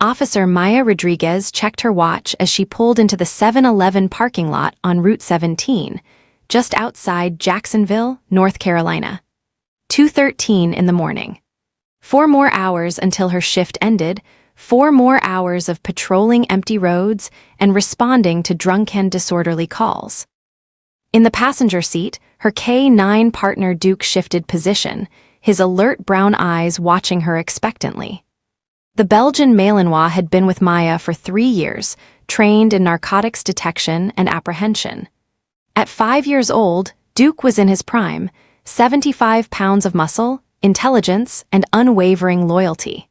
Officer Maya Rodriguez checked her watch as she pulled into the 7-Eleven parking lot on Route 17, just outside Jacksonville, North Carolina. 2:13 in the morning. 4 more hours until her shift ended, 4 more hours of patrolling empty roads and responding to drunken, disorderly calls. In the passenger seat, her K9 partner Duke shifted position, his alert brown eyes watching her expectantly. The Belgian Malinois had been with Maya for 3 years, trained in narcotics detection and apprehension. At 5 years old, Duke was in his prime, 75 pounds of muscle, intelligence, and unwavering loyalty.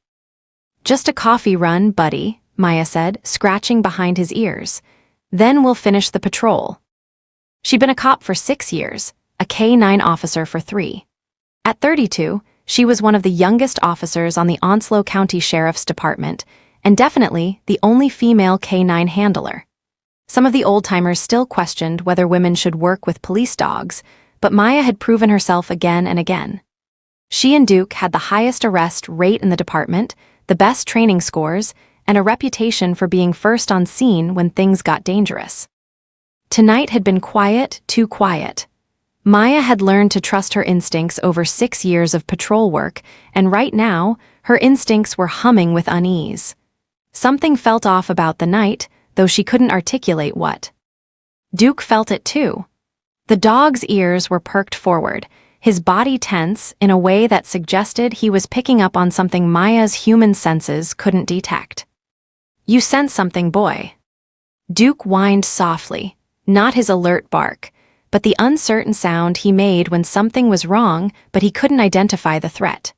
"Just a coffee run, buddy," Maya said, scratching behind his ears. "Then we'll finish the patrol." She'd been a cop for 6 years, a K9 officer for 3. At 32, she was one of the youngest officers on the Onslow County Sheriff's Department, and definitely the only female K9 handler. Some of the old-timers still questioned whether women should work with police dogs, but Maya had proven herself again and again. She and Duke had the highest arrest rate in the department, the best training scores, and a reputation for being first on scene when things got dangerous. Tonight had been quiet, too quiet. Maya had learned to trust her instincts over 6 years of patrol work, and right now, her instincts were humming with unease. Something felt off about the night, though she couldn't articulate what. Duke felt it too. The dog's ears were perked forward, his body tense in a way that suggested he was picking up on something Maya's human senses couldn't detect. "You sense something, boy." Duke whined softly, not his alert bark, but the uncertain sound he made when something was wrong but he couldn't identify the threat.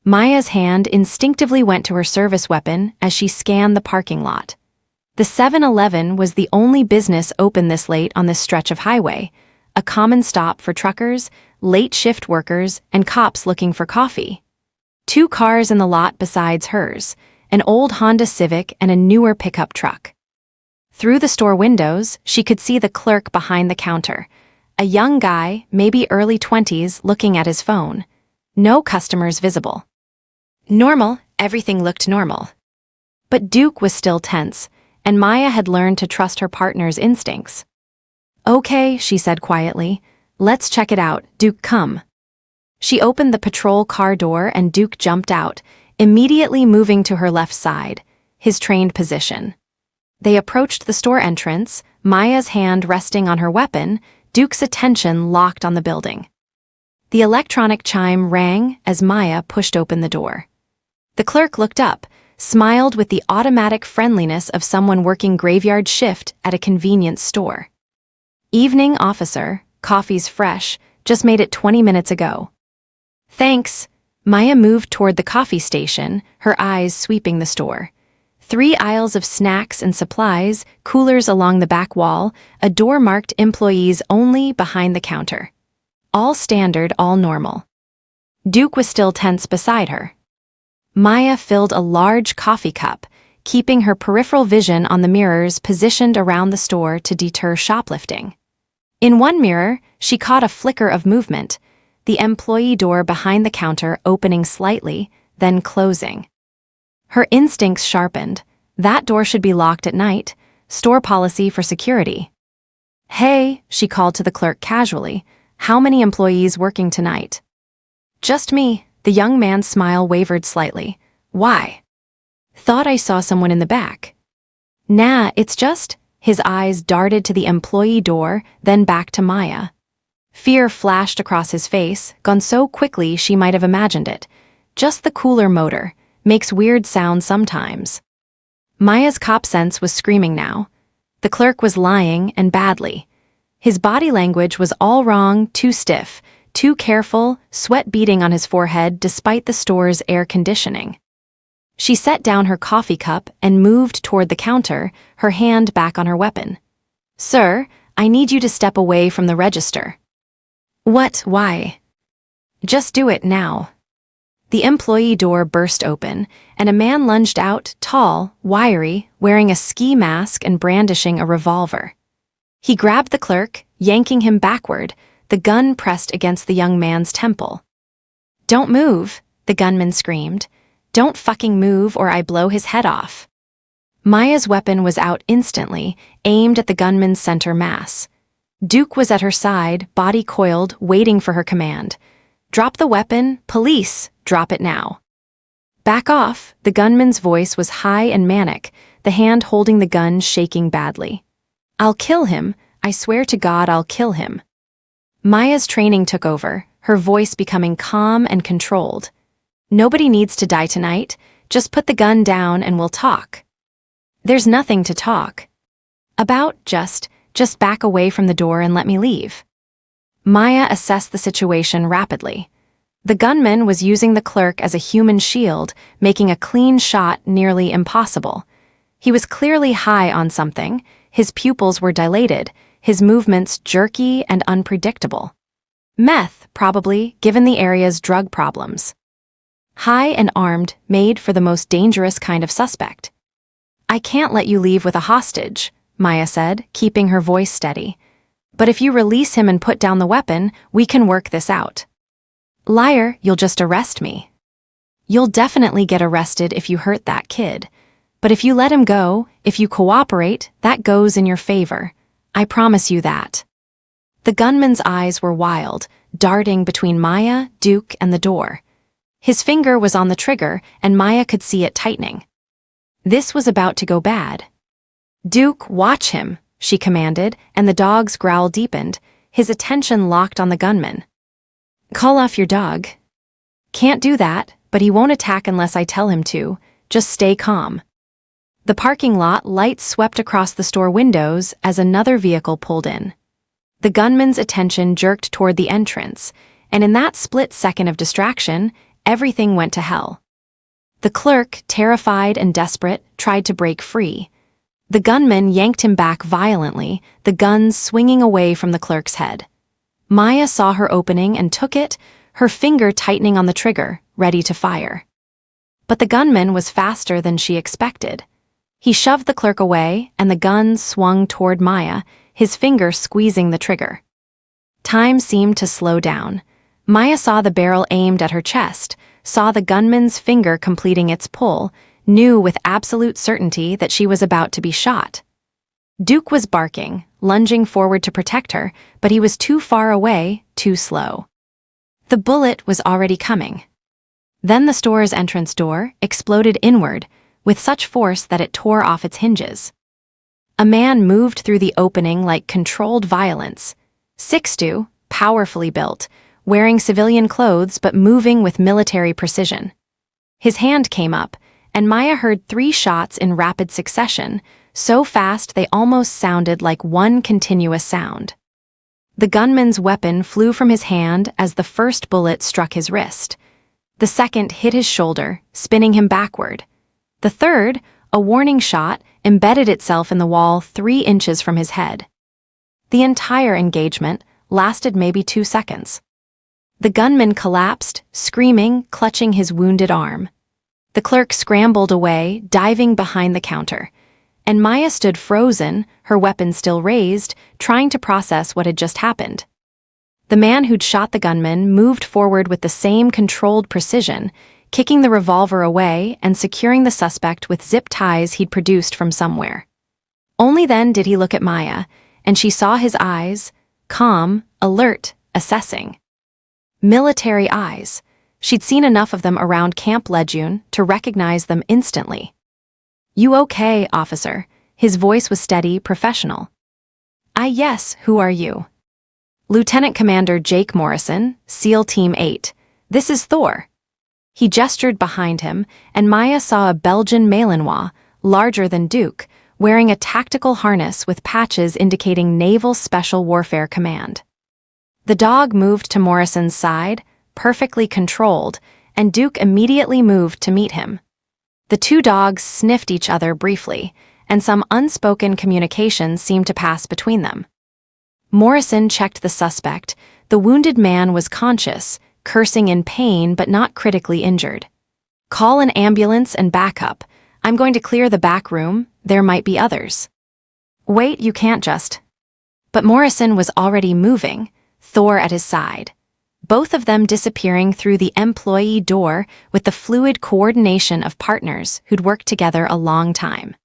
Maya's hand instinctively went to her service weapon as she scanned the parking lot. The 7-Eleven was the only business open this late on this stretch of highway, a common stop for truckers, late shift workers, and cops looking for coffee. 2 cars in the lot besides hers, an old Honda Civic and a newer pickup truck. Through the store windows, she could see the clerk behind the counter, a young guy, maybe early 20s, looking at his phone. No customers visible. Normal, everything looked normal. But Duke was still tense, and Maya had learned to trust her partner's instincts. "Okay," she said quietly. "Let's check it out, Duke, come." She opened the patrol car door and Duke jumped out, immediately moving to her left side, his trained position. They approached the store entrance, Maya's hand resting on her weapon, Duke's attention locked on the building. The electronic chime rang as Maya pushed open the door. The clerk looked up, smiled with the automatic friendliness of someone working graveyard shift at a convenience store. "Evening, officer. Coffee's fresh. Just made it 20 minutes ago." "Thanks." Maya moved toward the coffee station, her eyes sweeping the store. 3 aisles of snacks and supplies, coolers along the back wall, a door marked employees only behind the counter. All standard, all normal. Duke was still tense beside her. Maya filled a large coffee cup, keeping her peripheral vision on the mirrors positioned around the store to deter shoplifting. In one mirror, she caught a flicker of movement, the employee door behind the counter opening slightly, then closing. Her instincts sharpened. That door should be locked at night, store policy for security. "Hey," she called to the clerk casually, "how many employees working tonight?" "Just me." The young man's smile wavered slightly. "Why?" "Thought I saw someone in the back." "Nah, it's just..." His eyes darted to the employee door, then back to Maya. Fear flashed across his face, gone so quickly she might have imagined it. "Just the cooler motor. Makes weird sounds sometimes." Maya's cop sense was screaming now. The clerk was lying, and badly. His body language was all wrong, too stiff, too careful, sweat beading on his forehead despite the store's air conditioning. She set down her coffee cup and moved toward the counter, her hand back on her weapon. "Sir, I need you to step away from the register." "What? Why?" "Just do it now." The employee door burst open, and a man lunged out, tall, wiry, wearing a ski mask and brandishing a revolver. He grabbed the clerk, yanking him backward, the gun pressed against the young man's temple. "Don't move," the gunman screamed. "Don't fucking move or I blow his head off." Maya's weapon was out instantly, aimed at the gunman's center mass. Duke was at her side, body coiled, waiting for her command. "Drop the weapon, police, drop it now." "Back off," the gunman's voice was high and manic, the hand holding the gun shaking badly. "I'll kill him, I swear to God I'll kill him." Maya's training took over, her voice becoming calm and controlled. "Nobody needs to die tonight, just put the gun down and we'll talk." "There's nothing to talk about, just back away from the door and let me leave." Maya assessed the situation rapidly. The gunman was using the clerk as a human shield, making a clean shot nearly impossible. He was clearly high on something, his pupils were dilated, his movements jerky and unpredictable. Meth, probably, given the area's drug problems. High and armed, made for the most dangerous kind of suspect. "I can't let you leave with a hostage," Maya said, keeping her voice steady. "But if you release him and put down the weapon, we can work this out." "Liar, you'll just arrest me." "You'll definitely get arrested if you hurt that kid. But if you let him go, if you cooperate, that goes in your favor. I promise you that." The gunman's eyes were wild, darting between Maya, Duke, and the door. His finger was on the trigger, and Maya could see it tightening. This was about to go bad. "Duke, watch him," she commanded, and the dog's growl deepened, his attention locked on the gunman. "Call off your dog." "Can't do that, but he won't attack unless I tell him to. Just stay calm." The parking lot lights swept across the store windows as another vehicle pulled in. The gunman's attention jerked toward the entrance, and in that split second of distraction, everything went to hell. The clerk, terrified and desperate, tried to break free. The gunman yanked him back violently, the gun swinging away from the clerk's head. Maya saw her opening and took it, her finger tightening on the trigger, ready to fire. But the gunman was faster than she expected. He shoved the clerk away, and the gun swung toward Maya, his finger squeezing the trigger. Time seemed to slow down. Maya saw the barrel aimed at her chest, saw the gunman's finger completing its pull, knew with absolute certainty that she was about to be shot. Duke was barking, lunging forward to protect her, but he was too far away, too slow. The bullet was already coming. Then the store's entrance door exploded inward, with such force that it tore off its hinges. A man moved through the opening like controlled violence. 6'2", powerfully built, wearing civilian clothes but moving with military precision. His hand came up, and Maya heard 3 shots in rapid succession, so fast they almost sounded like one continuous sound. The gunman's weapon flew from his hand as the first bullet struck his wrist. The second hit his shoulder, spinning him backward. The third, a warning shot, embedded itself in the wall 3 inches from his head. The entire engagement lasted maybe 2 seconds. The gunman collapsed, screaming, clutching his wounded arm. The clerk scrambled away, diving behind the counter. And Maya stood frozen, her weapon still raised, trying to process what had just happened. The man who'd shot the gunman moved forward with the same controlled precision, kicking the revolver away and securing the suspect with zip ties he'd produced from somewhere. Only then did he look at Maya, and she saw his eyes, calm, alert, assessing. Military eyes. She'd seen enough of them around Camp Lejeune to recognize them instantly. "You okay, officer?" His voice was steady, professional. Yes, who are you?" "Lieutenant Commander Jake Morrison, SEAL Team 8. This is Thor." He gestured behind him, and Maya saw a Belgian Malinois, larger than Duke, wearing a tactical harness with patches indicating Naval Special Warfare Command. The dog moved to Morrison's side, perfectly controlled, and Duke immediately moved to meet him. The 2 dogs sniffed each other briefly, and some unspoken communication seemed to pass between them. Morrison checked the suspect. The wounded man was conscious, cursing in pain but not critically injured. "Call an ambulance and backup. I'm going to clear the back room, there might be others." "Wait, you can't just..." But Morrison was already moving, Thor at his side. both of them disappearing through the employee door with the fluid coordination of partners who'd worked together a long time.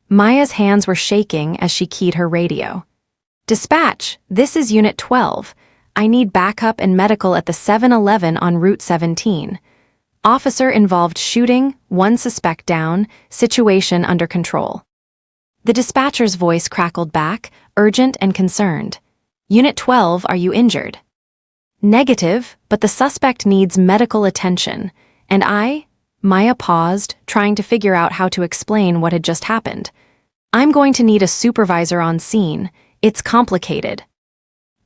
Maya's hands were shaking as she keyed her radio. "Dispatch, this is Unit 12. I need backup and medical at the 7-Eleven on Route 17. Officer involved shooting, one suspect down, situation under control." The dispatcher's voice crackled back, urgent and concerned. "Unit 12, are you injured?" "Negative, but the suspect needs medical attention. And Maya paused, trying to figure out how to explain what had just happened. "I'm going to need a supervisor on scene. It's complicated."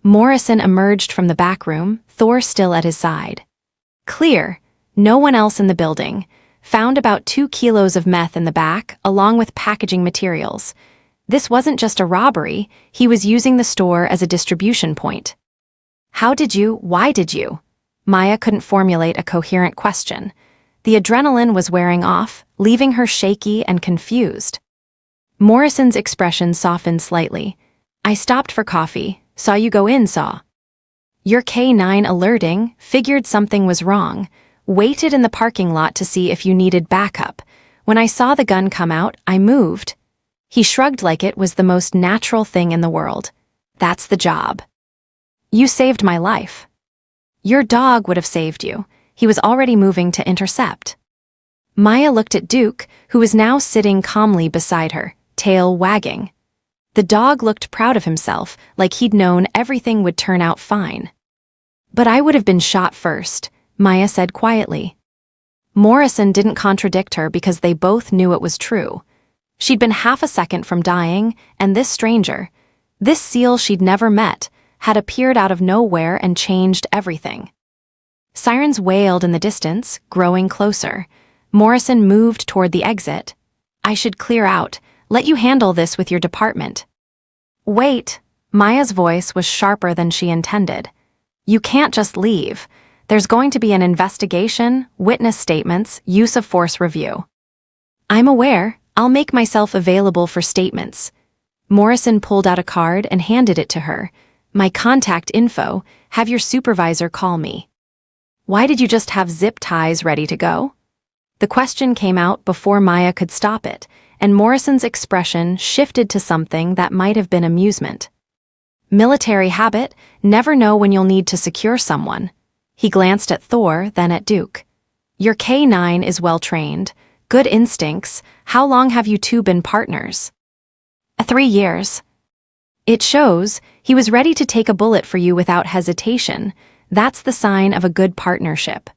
Morrison emerged from the back room, Thor still at his side. "Clear. No one else in the building. Found about 2 kilos of meth in the back, along with packaging materials. This wasn't just a robbery, he was using the store as a distribution point." Why did you? Maya couldn't formulate a coherent question. The adrenaline was wearing off, leaving her shaky and confused. Morrison's expression softened slightly. "I stopped for coffee, saw you go in, Your K9 alerting, figured something was wrong. Waited in the parking lot to see if you needed backup. When I saw the gun come out, I moved." He shrugged like it was the most natural thing in the world. "That's the job." "You saved my life." "Your dog would have saved you. He was already moving to intercept." Maya looked at Duke, who was now sitting calmly beside her, tail wagging. The dog looked proud of himself, like he'd known everything would turn out fine. "But I would have been shot first," Maya said quietly. Morrison didn't contradict her because they both knew it was true. She'd been half a second from dying, and this stranger, this SEAL she'd never met, had appeared out of nowhere and changed everything. Sirens wailed in the distance, growing closer. Morrison moved toward the exit. "I should clear out. Let you handle this with your department." "Wait." Maya's voice was sharper than she intended. "You can't just leave. There's going to be an investigation, witness statements, use of force review." "I'm aware. I'll make myself available for statements." Morrison pulled out a card and handed it to her. "My contact info, have your supervisor call me." "Why did you just have zip ties ready to go?" The question came out before Maya could stop it, and Morrison's expression shifted to something that might have been amusement. "Military habit, never know when you'll need to secure someone." He glanced at Thor, then at Duke. "Your K9 is well-trained. Good instincts. How long have you two been partners?" 3 years. "It shows. He was ready to take a bullet for you without hesitation. That's the sign of a good partnership."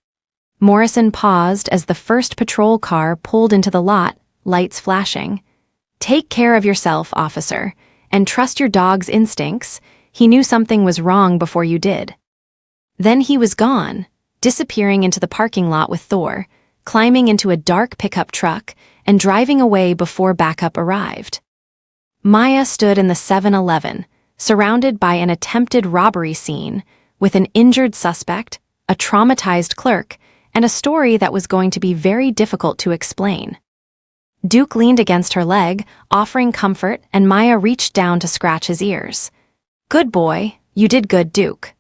Morrison paused as the first patrol car pulled into the lot, lights flashing. "Take care of yourself, officer, and trust your dog's instincts. He knew something was wrong before you did." Then he was gone, disappearing into the parking lot with Thor, climbing into a dark pickup truck, and driving away before backup arrived. Maya stood in the 7-Eleven, surrounded by an attempted robbery scene, with an injured suspect, a traumatized clerk, and a story that was going to be very difficult to explain. Duke leaned against her leg, offering comfort, and Maya reached down to scratch his ears. "Good boy, you did good, Duke."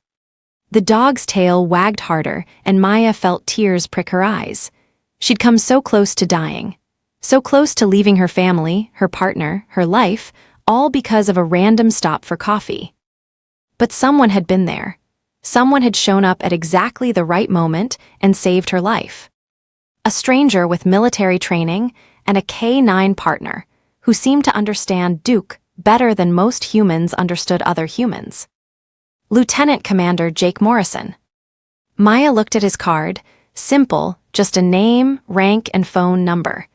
The dog's tail wagged harder, and Maya felt tears prick her eyes. She'd come so close to dying, so close to leaving her family, her partner, her life, all because of a random stop for coffee. But someone had been there. Someone had shown up at exactly the right moment and saved her life. A stranger with military training and a K9 partner who seemed to understand Duke better than most humans understood other humans. Lieutenant Commander Jake Morrison. Maya looked at his card, simple, just a name, rank, and phone number.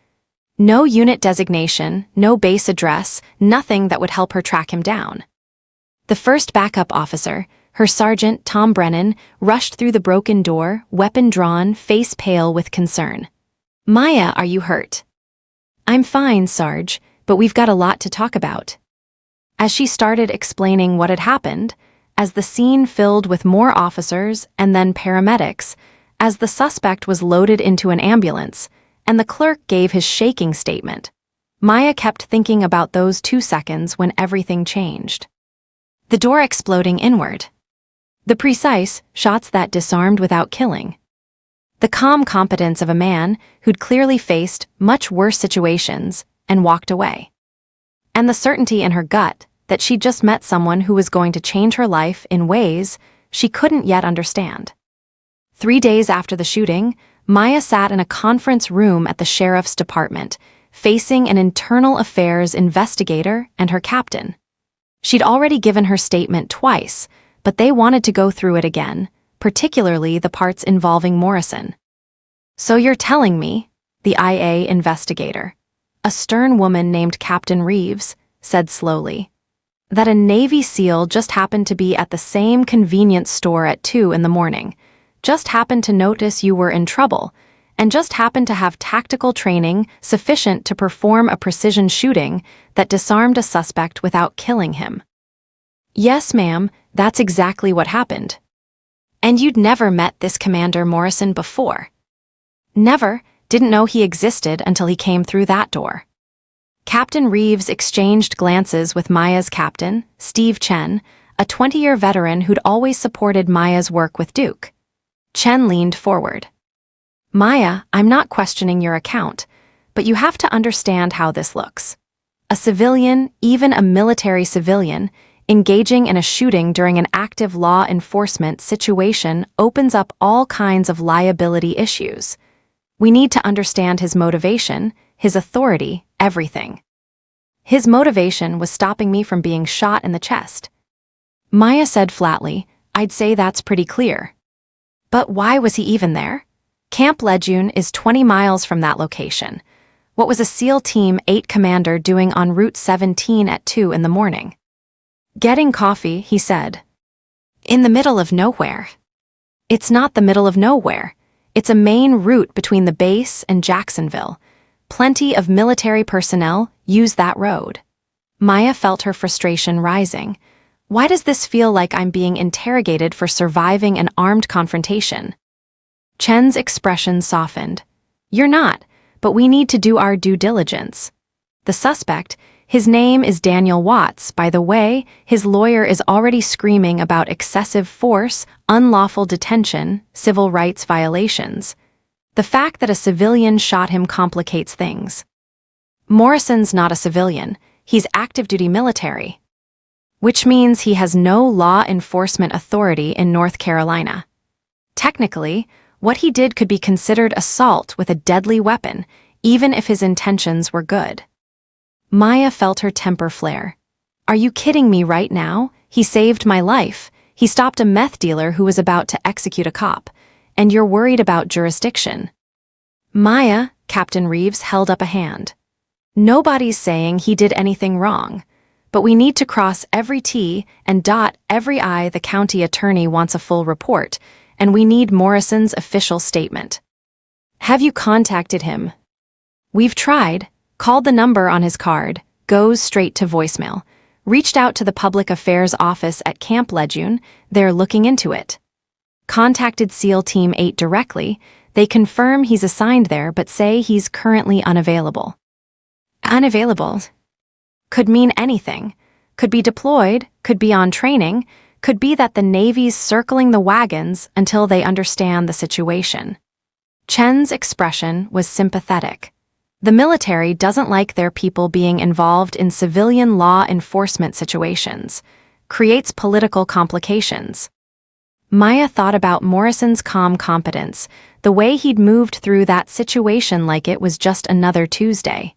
No unit designation, no base address, nothing that would help her track him down. The first backup officer, her sergeant, Tom Brennan, rushed through the broken door, weapon drawn, face pale with concern. "Maya, are you hurt?" "I'm fine, Sarge, but we've got a lot to talk about." As she started explaining what had happened, as the scene filled with more officers and then paramedics, as the suspect was loaded into an ambulance, and the clerk gave his shaking statement, Maya kept thinking about those 2 seconds when everything changed. The door exploding inward. The precise shots that disarmed without killing. The calm competence of a man who'd clearly faced much worse situations and walked away. And the certainty in her gut that she'd just met someone who was going to change her life in ways she couldn't yet understand. 3 days after the shooting, Maya sat in a conference room at the sheriff's department, facing an internal affairs investigator and her captain. She'd already given her statement twice, but they wanted to go through it again, particularly the parts involving Morrison. "So you're telling me," the IA investigator, a stern woman named Captain Reeves, said slowly, "that a Navy SEAL just happened to be at the same convenience store at 2 in the morning, just happened to notice you were in trouble, and just happened to have tactical training sufficient to perform a precision shooting that disarmed a suspect without killing him?" "Yes, ma'am, that's exactly what happened." "And you'd never met this Commander Morrison before?" "Never, didn't know he existed until he came through that door." Captain Reeves exchanged glances with Maya's captain, Steve Chen, a 20-year veteran who'd always supported Maya's work with Duke. Chen leaned forward. "Maya, I'm not questioning your account, but you have to understand how this looks. A civilian, even a military civilian, engaging in a shooting during an active law enforcement situation opens up all kinds of liability issues. We need to understand his motivation, his authority, everything. His motivation was stopping me from being shot in the chest." Maya said flatly, "I'd say that's pretty clear." "But why was he even there? Camp Lejeune is 20 miles from that location. What was a SEAL Team 8 commander doing on Route 17 at 2 in the morning?" "Getting coffee," he said. "In the middle of nowhere." "It's not the middle of nowhere. It's a main route between the base and Jacksonville. Plenty of military personnel use that road." Maya felt her frustration rising. "Why does this feel like I'm being interrogated for surviving an armed confrontation?" Chen's expression softened. "You're not, but we need to do our due diligence. The suspect, his name is Daniel Watts, by the way, his lawyer is already screaming about excessive force, unlawful detention, civil rights violations. The fact that a civilian shot him complicates things. Morrison's not a civilian, he's active-duty military. Which means he has no law enforcement authority in North Carolina. Technically, what he did could be considered assault with a deadly weapon, even if his intentions were good." Maya felt her temper flare. "Are you kidding me right now? He saved my life. He stopped a meth dealer who was about to execute a cop. And you're worried about jurisdiction." "Maya," Captain Reeves held up a hand. "Nobody's saying he did anything wrong. But we need to cross every T and dot every I. The county attorney wants a full report, and we need Morrison's official statement." "Have you contacted him?" "We've tried. Called the number on his card, goes straight to voicemail. Reached out to the public affairs office at Camp Lejeune, they're looking into it. Contacted SEAL Team 8 directly, they confirm he's assigned there but say he's currently unavailable." Unavailable? Could mean anything. Could be deployed, could be on training, could be that the Navy's circling the wagons until they understand the situation. Chen's expression was sympathetic. The military doesn't like their people being involved in civilian law enforcement situations, creates political complications. Maya thought about Morrison's calm competence, the way he'd moved through that situation like it was just another Tuesday.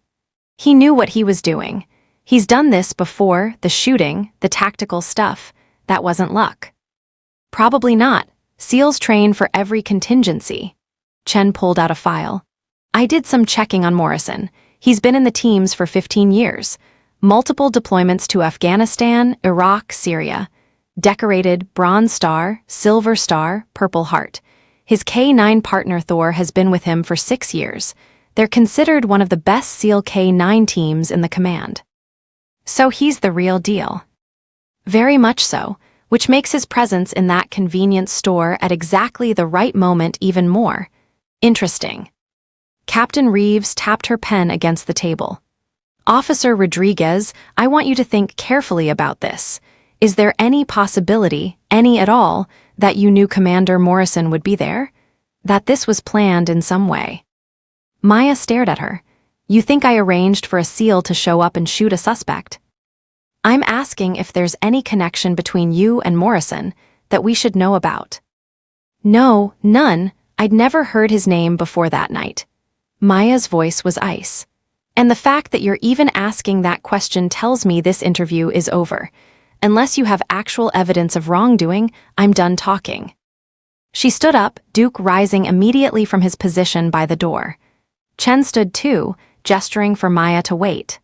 He knew what he was doing. He's done this before, the shooting, the tactical stuff. That wasn't luck. Probably not. SEALs train for every contingency. Chen pulled out a file. "I did some checking on Morrison. He's been in the teams for 15 years. Multiple deployments to Afghanistan, Iraq, Syria. Decorated Bronze Star, Silver Star, Purple Heart. His K-9 partner Thor has been with him for 6 years. They're considered one of the best SEAL K-9 teams in the command. So he's the real deal." "Very much so, which makes his presence in that convenience store at exactly the right moment even more interesting." Captain Reeves tapped her pen against the table. "Officer Rodriguez, I want you to think carefully about this. Is there any possibility, any at all, That you knew Commander Morrison would be there? That this was planned in some way? Maya stared at her. You think I arranged for a SEAL to show up and shoot a suspect? I'm asking if there's any connection between you and Morrison that we should know about. No, none. I'd never heard his name before that night. Maya's voice was ice. And the fact that you're even asking that question tells me this interview is over. Unless you have actual evidence of wrongdoing, I'm done talking. She stood up, Duke rising immediately from his position by the door. Chen stood too, gesturing for Maya to wait.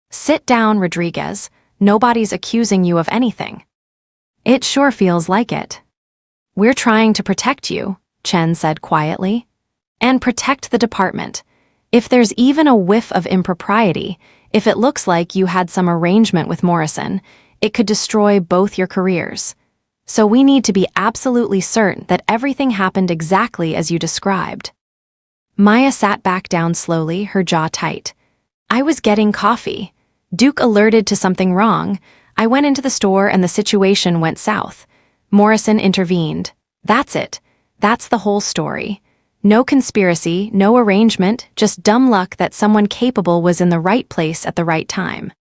Sit down, Rodriguez. Nobody's accusing you of anything. It sure feels like it. We're trying to protect you, Chen said quietly. And protect the department. If there's even a whiff of impropriety, if it looks like you had some arrangement with Morrison, it could destroy both your careers. So we need to be absolutely certain that everything happened exactly as you described. Maya sat back down slowly, her jaw tight. I was getting coffee. Duke alerted to something wrong. I went into the store and the situation went south. Morrison intervened. That's it. That's the whole story. No conspiracy, no arrangement, just dumb luck that someone capable was in the right place at the right time.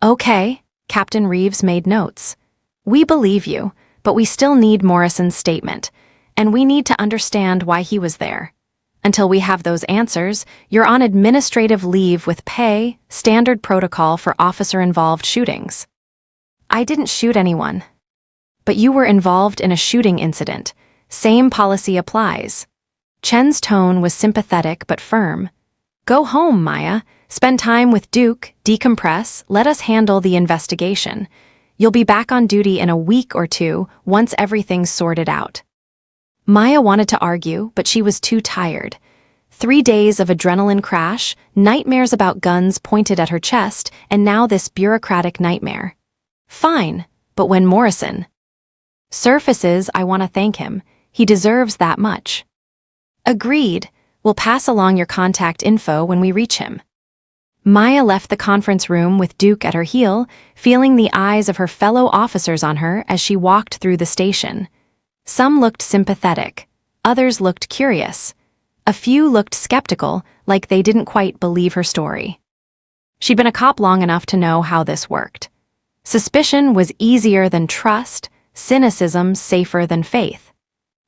Okay, Captain Reeves made notes. We believe you, but we still need Morrison's statement, and we need to understand why he was there. Until we have those answers, you're on administrative leave with pay, standard protocol for officer-involved shootings. I didn't shoot anyone. But you were involved in a shooting incident. Same policy applies. Chen's tone was sympathetic but firm. Go home, Maya. Spend time with Duke, decompress, let us handle the investigation. You'll be back on duty in a week or two once everything's sorted out. Maya wanted to argue, but she was too tired. 3 days of adrenaline crash, nightmares about guns pointed at her chest, and now this bureaucratic nightmare. Fine, but when Morrison surfaces, I want to thank him. He deserves that much. Agreed. We'll pass along your contact info when we reach him. Maya left the conference room with Duke at her heel, feeling the eyes of her fellow officers on her as she walked through the station. Some looked sympathetic, others looked curious. A few looked skeptical, like they didn't quite believe her story. She'd been a cop long enough to know how this worked. Suspicion was easier than trust, cynicism safer than faith.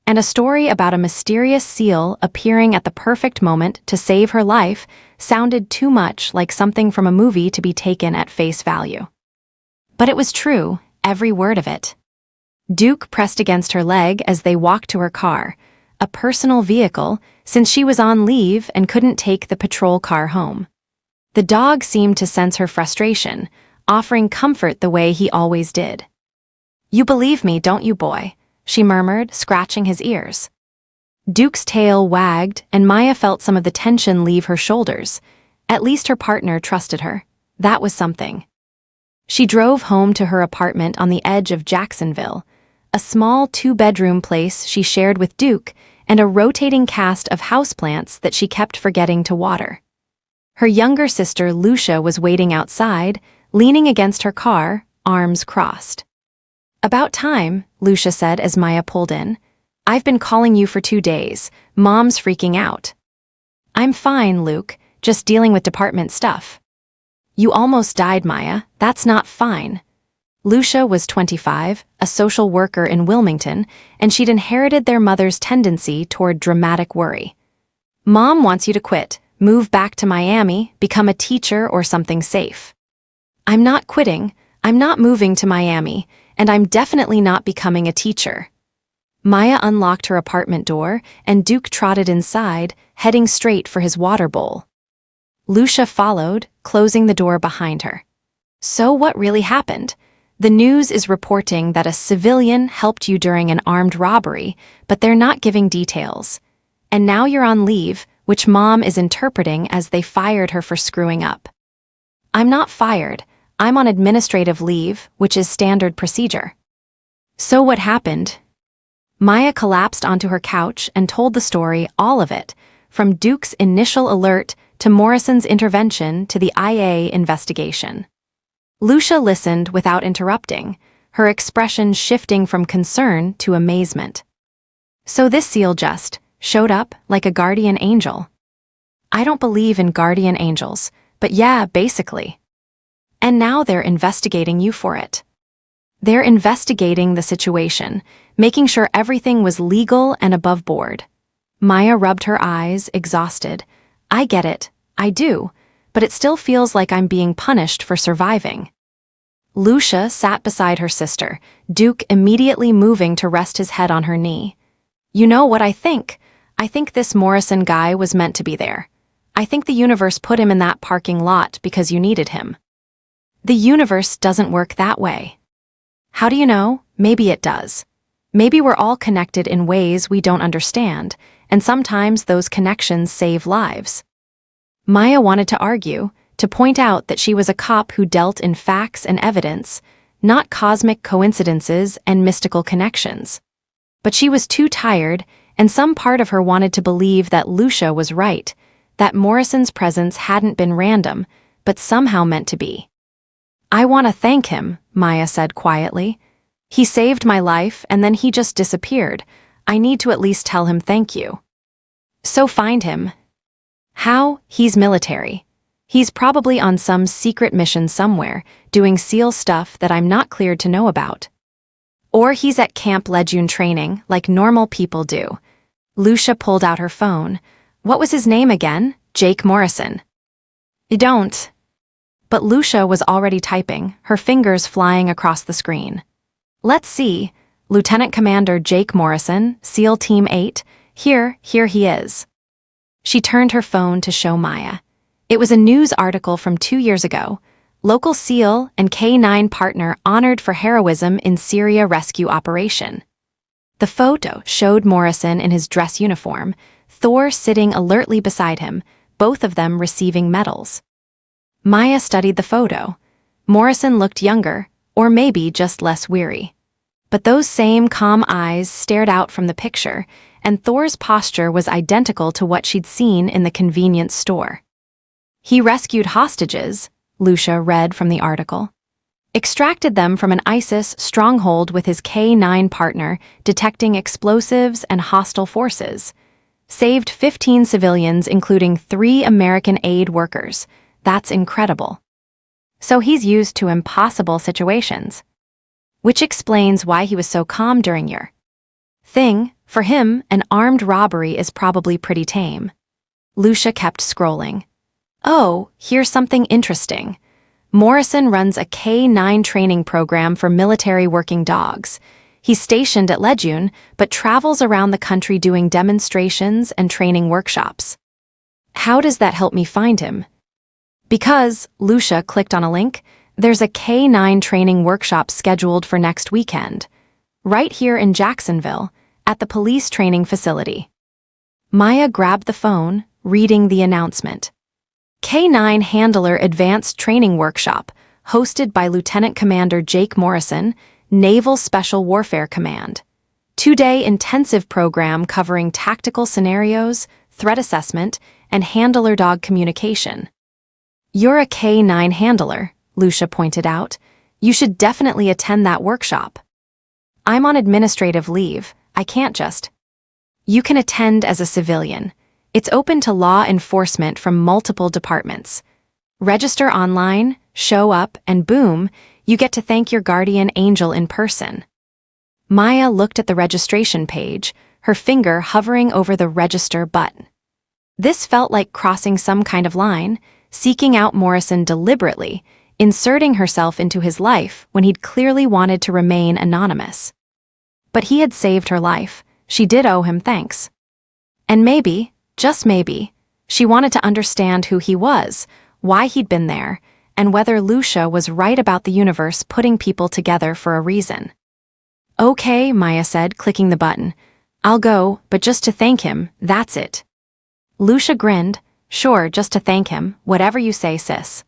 And a story about a mysterious SEAL appearing at the perfect moment to save her life sounded too much like something from a movie to be taken at face value. But it was true, every word of it. Duke pressed against her leg as they walked to her car, a personal vehicle, since she was on leave and couldn't take the patrol car home. The dog seemed to sense her frustration, offering comfort the way he always did. You believe me, don't you, boy? She murmured, scratching his ears. Duke's tail wagged, and Maya felt some of the tension leave her shoulders. At least her partner trusted her. That was something. She drove home to her apartment on the edge of Jacksonville, a small 2-bedroom place she shared with Duke and a rotating cast of houseplants that she kept forgetting to water. Her younger sister, Lucia, was waiting outside, leaning against her car, arms crossed. About time, Lucia said as Maya pulled in. I've been calling you for 2 days. Mom's freaking out. I'm fine, Luke, just dealing with department stuff. You almost died, Maya. That's not fine. Lucia was 25, a social worker in Wilmington, and she'd inherited their mother's tendency toward dramatic worry. Mom wants you to quit, move back to Miami, become a teacher or something safe. I'm not quitting. I'm not moving to Miami, and I'm definitely not becoming a teacher. Maya unlocked her apartment door, and Duke trotted inside, heading straight for his water bowl. Lucia followed, closing the door behind her. So what really happened? The news is reporting that a civilian helped you during an armed robbery, but they're not giving details. And now you're on leave, which Mom is interpreting as they fired her for screwing up. I'm not fired. I'm on administrative leave, which is standard procedure. So what happened? Maya collapsed onto her couch and told the story, all of it, from Duke's initial alert to Morrison's intervention to the IA investigation. Lucia listened without interrupting, her expression shifting from concern to amazement. So this seal just showed up like a guardian angel. I don't believe in guardian angels, but yeah, basically. And now they're investigating you for it. They're investigating the situation, making sure everything was legal and above board. Maya rubbed her eyes, exhausted. I get it, I do, but it still feels like I'm being punished for surviving. Lucia sat beside her sister, Duke immediately moving to rest his head on her knee. You know what I think? I think this Morrison guy was meant to be there. I think the universe put him in that parking lot because you needed him. The universe doesn't work that way. How do you know? Maybe it does. Maybe we're all connected in ways we don't understand, and sometimes those connections save lives. Maya wanted to argue, to point out that she was a cop who dealt in facts and evidence, not cosmic coincidences and mystical connections. But she was too tired, and some part of her wanted to believe that Lucia was right, that Morrison's presence hadn't been random, but somehow meant to be. I want to thank him, Maya said quietly. He saved my life and then he just disappeared. I need to at least tell him thank you. So find him. How? He's military. He's probably on some secret mission somewhere, doing SEAL stuff that I'm not cleared to know about. Or he's at Camp Lejeune training, like normal people do. Lucia pulled out her phone. What was his name again? Jake Morrison. You don't. But Lucia was already typing, her fingers flying across the screen. Let's see. Lieutenant Commander Jake Morrison, SEAL Team 8. Here he is. She turned her phone to show Maya. It was a news article from 2 years ago. Local SEAL and K-9 partner honored for heroism in Syria rescue operation. The photo showed Morrison in his dress uniform, Thor sitting alertly beside him, both of them receiving medals. Maya studied the photo. Morrison looked younger, or maybe just less weary. But those same calm eyes stared out from the picture, and Thor's posture was identical to what she'd seen in the convenience store. He rescued hostages, Lucia read from the article. Extracted them from an ISIS stronghold with his K-9 partner, detecting explosives and hostile forces. Saved 15 civilians, including 3 American aid workers. That's incredible. So he's used to impossible situations. Which explains why he was so calm during your thing. For him, an armed robbery is probably pretty tame. Lucia kept scrolling. Oh, here's something interesting. Morrison runs a K-9 training program for military working dogs. He's stationed at Lejeune, but travels around the country doing demonstrations and training workshops. How does that help me find him? Because, Lucia clicked on a link, there's a K-9 training workshop scheduled for next weekend. Right here in Jacksonville, at the police training facility. Maya grabbed the phone, reading the announcement. K-9 Handler Advanced Training Workshop, hosted by Lieutenant Commander Jake Morrison, Naval Special Warfare Command. 2-day intensive program covering tactical scenarios, threat assessment, and handler dog communication. You're a K-9 handler, Lucia pointed out. You should definitely attend that workshop. I'm on administrative leave. I can't just. You can attend as a civilian. It's open to law enforcement from multiple departments. Register online, show up, and boom, you get to thank your guardian angel in person. Maya looked at the registration page, her finger hovering over the register button. This felt like crossing some kind of line, seeking out Morrison deliberately, inserting herself into his life when he'd clearly wanted to remain anonymous. But he had saved her life. She did owe him thanks. And maybe, just maybe, she wanted to understand who he was, why he'd been there, and whether Lucia was right about the universe putting people together for a reason. Okay, Maya said, clicking the button. I'll go, but just to thank him, that's it. Lucia grinned. Sure, just to thank him, whatever you say, sis.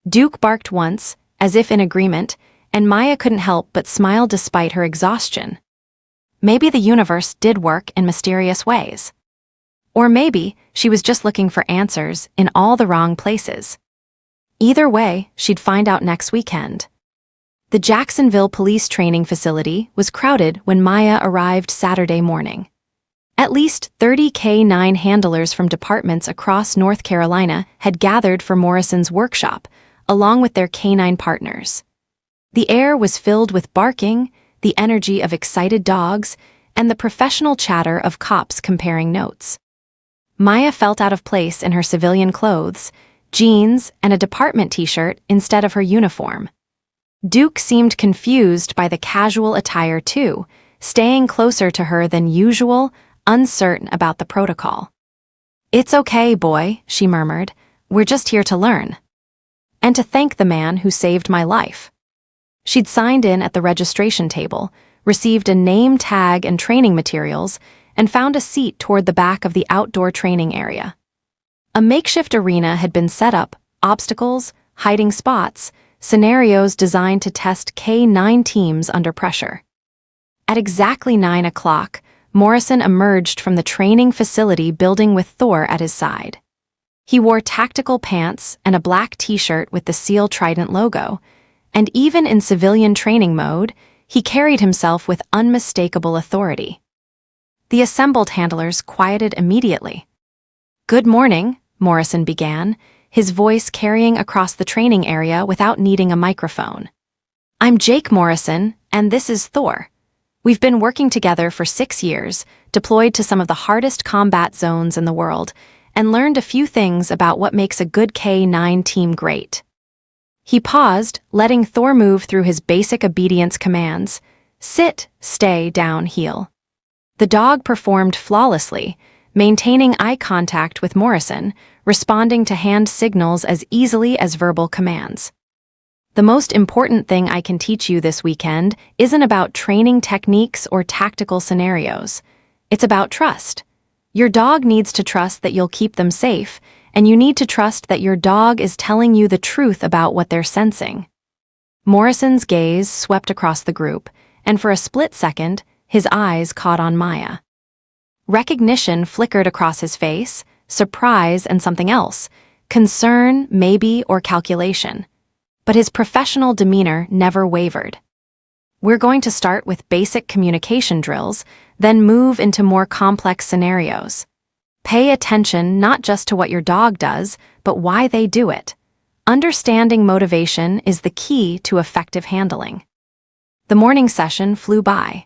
Duke barked once, as if in agreement, and Maya couldn't help but smile despite her exhaustion. Maybe the universe did work in mysterious ways. Or maybe she was just looking for answers in all the wrong places. Either way, she'd find out next weekend. The Jacksonville police training facility was crowded when Maya arrived Saturday morning. At least 30 K-9 handlers from departments across North Carolina had gathered for Morrison's workshop, along with their K-9 partners. The air was filled with barking, the energy of excited dogs, and the professional chatter of cops comparing notes. Maya felt out of place in her civilian clothes, jeans, and a department t-shirt instead of her uniform. Duke seemed confused by the casual attire too, staying closer to her than usual, uncertain about the protocol. "It's okay, boy," she murmured. "We're just here to learn. And to thank the man who saved my life." She'd signed in at the registration table, received a name tag and training materials, and found a seat toward the back of the outdoor training area. A makeshift arena had been set up, obstacles, hiding spots, scenarios designed to test K-9 teams under pressure. At exactly 9 o'clock, Morrison emerged from the training facility building with Thor at his side. He wore tactical pants and a black t-shirt with the SEAL Trident logo, and even in civilian training mode, he carried himself with unmistakable authority. The assembled handlers quieted immediately. "Good morning," Morrison began, his voice carrying across the training area without needing a microphone. "I'm Jake Morrison, and this is Thor. We've been working together for 6 years, deployed to some of the hardest combat zones in the world, and learned a few things about what makes a good K-9 team great." He paused, letting Thor move through his basic obedience commands: sit, stay, down, heel. The dog performed flawlessly, maintaining eye contact with Morrison, responding to hand signals as easily as verbal commands. "The most important thing I can teach you this weekend isn't about training techniques or tactical scenarios. It's about trust. Your dog needs to trust that you'll keep them safe, and you need to trust that your dog is telling you the truth about what they're sensing." Morrison's gaze swept across the group, and for a split second, his eyes caught on Maya. Recognition flickered across his face, surprise and something else, concern, maybe, or calculation. But his professional demeanor never wavered. "We're going to start with basic communication drills, then move into more complex scenarios. Pay attention not just to what your dog does, but why they do it. Understanding motivation is the key to effective handling." The morning session flew by.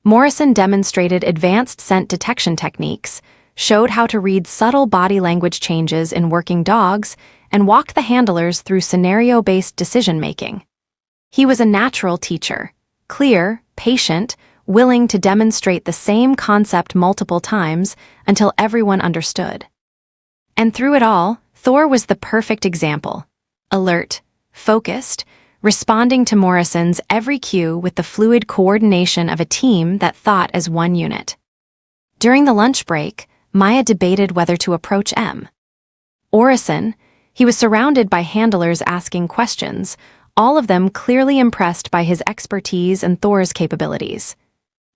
Morrison demonstrated advanced scent detection techniques, showed how to read subtle body language changes in working dogs, and walked the handlers through scenario-based decision-making. He was a natural teacher, clear, patient, willing to demonstrate the same concept multiple times until everyone understood. And through it all, Thor was the perfect example. Alert, focused, responding to Morrison's every cue with the fluid coordination of a team that thought as one unit. During the lunch break, Maya debated whether to approach Morrison. He was surrounded by handlers asking questions, all of them clearly impressed by his expertise and Thor's capabilities.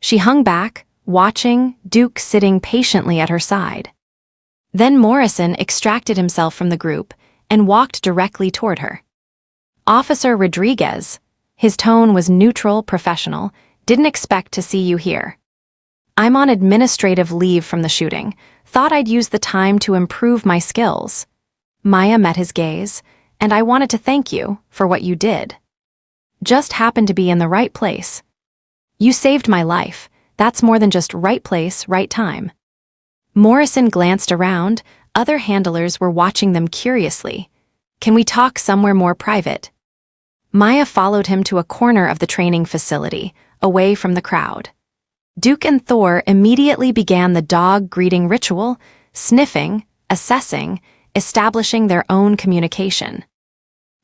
She hung back, watching, Duke sitting patiently at her side. Then Morrison extracted himself from the group and walked directly toward her. "Officer Rodriguez," his tone was neutral, professional, "didn't expect to see you here. I'm on administrative leave from the shooting, thought I'd use the time to improve my skills." Maya met his gaze, "And I wanted to thank you for what you did. Just happened to be in the right place. You saved my life. That's more than just right place, right time." Morrison glanced around. Other handlers were watching them curiously. "Can we talk somewhere more private?" Maya followed him to a corner of the training facility, away from the crowd. Duke and Thor immediately began the dog greeting ritual, sniffing, assessing, establishing their own communication.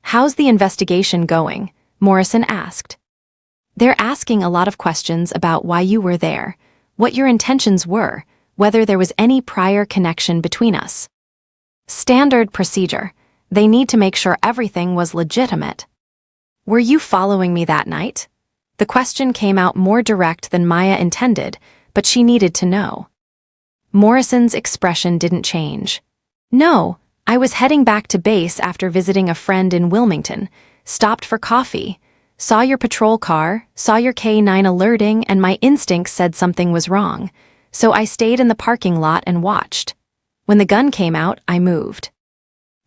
"How's the investigation going?" Morrison asked. "They're asking a lot of questions about why you were there, what your intentions were, whether there was any prior connection between us. Standard procedure. They need to make sure everything was legitimate." "Were you following me that night?" The question came out more direct than Maya intended, but she needed to know. Morrison's expression didn't change. "No, I was heading back to base after visiting a friend in Wilmington, stopped for coffee, Saw your patrol car, saw your K9 alerting, and my instincts said something was wrong. So I stayed in the parking lot and watched. When the gun came out, I moved.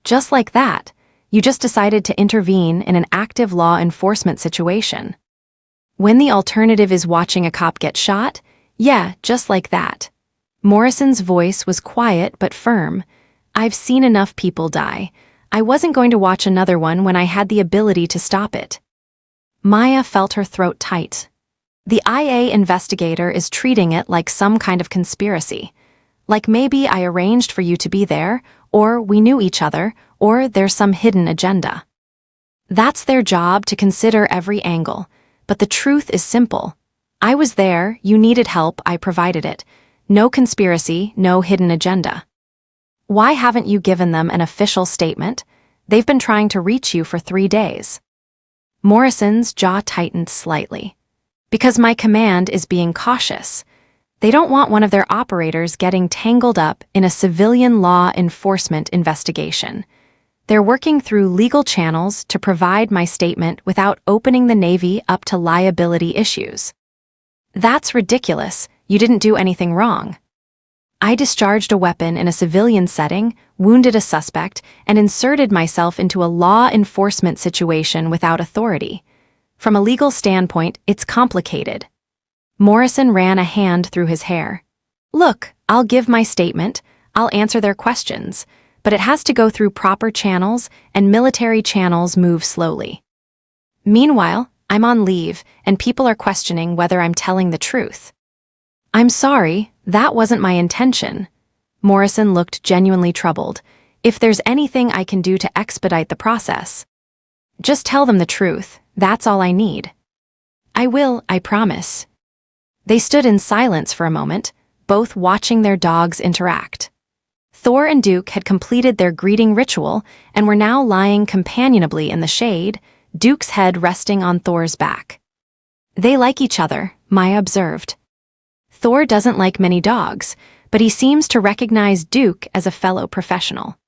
Just like that, you just decided to intervene in an active law enforcement situation. When the alternative is watching a cop get shot, yeah, just like that. Morrison's voice was quiet but firm. I've seen enough people die. I wasn't going to watch another one when I had the ability to stop it. Maya felt her throat tight. The IA investigator is treating it like some kind of conspiracy. Like maybe I arranged for you to be there, or we knew each other, or there's some hidden agenda. That's their job, to consider every angle. But the truth is simple. I was there, you needed help, I provided it. No conspiracy, no hidden agenda. Why haven't you given them an official statement? They've been trying to reach you for 3 days. Morrison's jaw tightened slightly. Because my command is being cautious. They don't want one of their operators getting tangled up in a civilian law enforcement investigation. They're working through legal channels to provide my statement without opening the Navy up to liability issues. That's ridiculous. You didn't do anything wrong. I discharged a weapon in a civilian setting, wounded a suspect, and inserted myself into a law enforcement situation without authority. From a legal standpoint, it's complicated. Morrison ran a hand through his hair. Look, I'll give my statement, I'll answer their questions, but it has to go through proper channels, and military channels move slowly. Meanwhile, I'm on leave, and people are questioning whether I'm telling the truth. I'm sorry, that wasn't my intention. Morrison looked genuinely troubled. If there's anything I can do to expedite the process. Just tell them the truth, that's all I need. I will, I promise. They stood in silence for a moment, both watching their dogs interact. Thor and Duke had completed their greeting ritual and were now lying companionably in the shade, Duke's head resting on Thor's back. They like each other, Maya observed. Thor doesn't like many dogs, but he seems to recognize Duke as a fellow professional.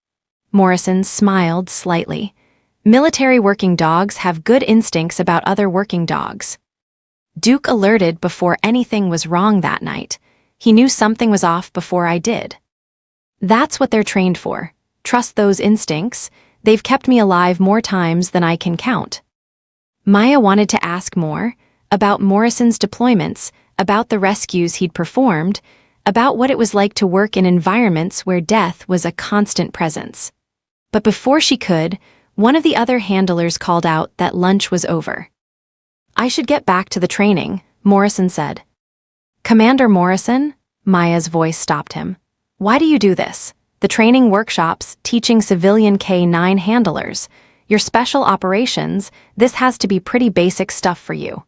Morrison smiled slightly. Military working dogs have good instincts about other working dogs. Duke alerted before anything was wrong that night. He knew something was off before I did. That's what they're trained for. Trust those instincts. They've kept me alive more times than I can count. Maya wanted to ask more, about Morrison's deployments, about the rescues he'd performed, about what it was like to work in environments where death was a constant presence. But before she could, one of the other handlers called out that lunch was over. I should get back to the training, Morrison said. Commander Morrison? Maya's voice stopped him. Why do you do this? The training workshops, teaching civilian K9 handlers, your special operations, this has to be pretty basic stuff for you.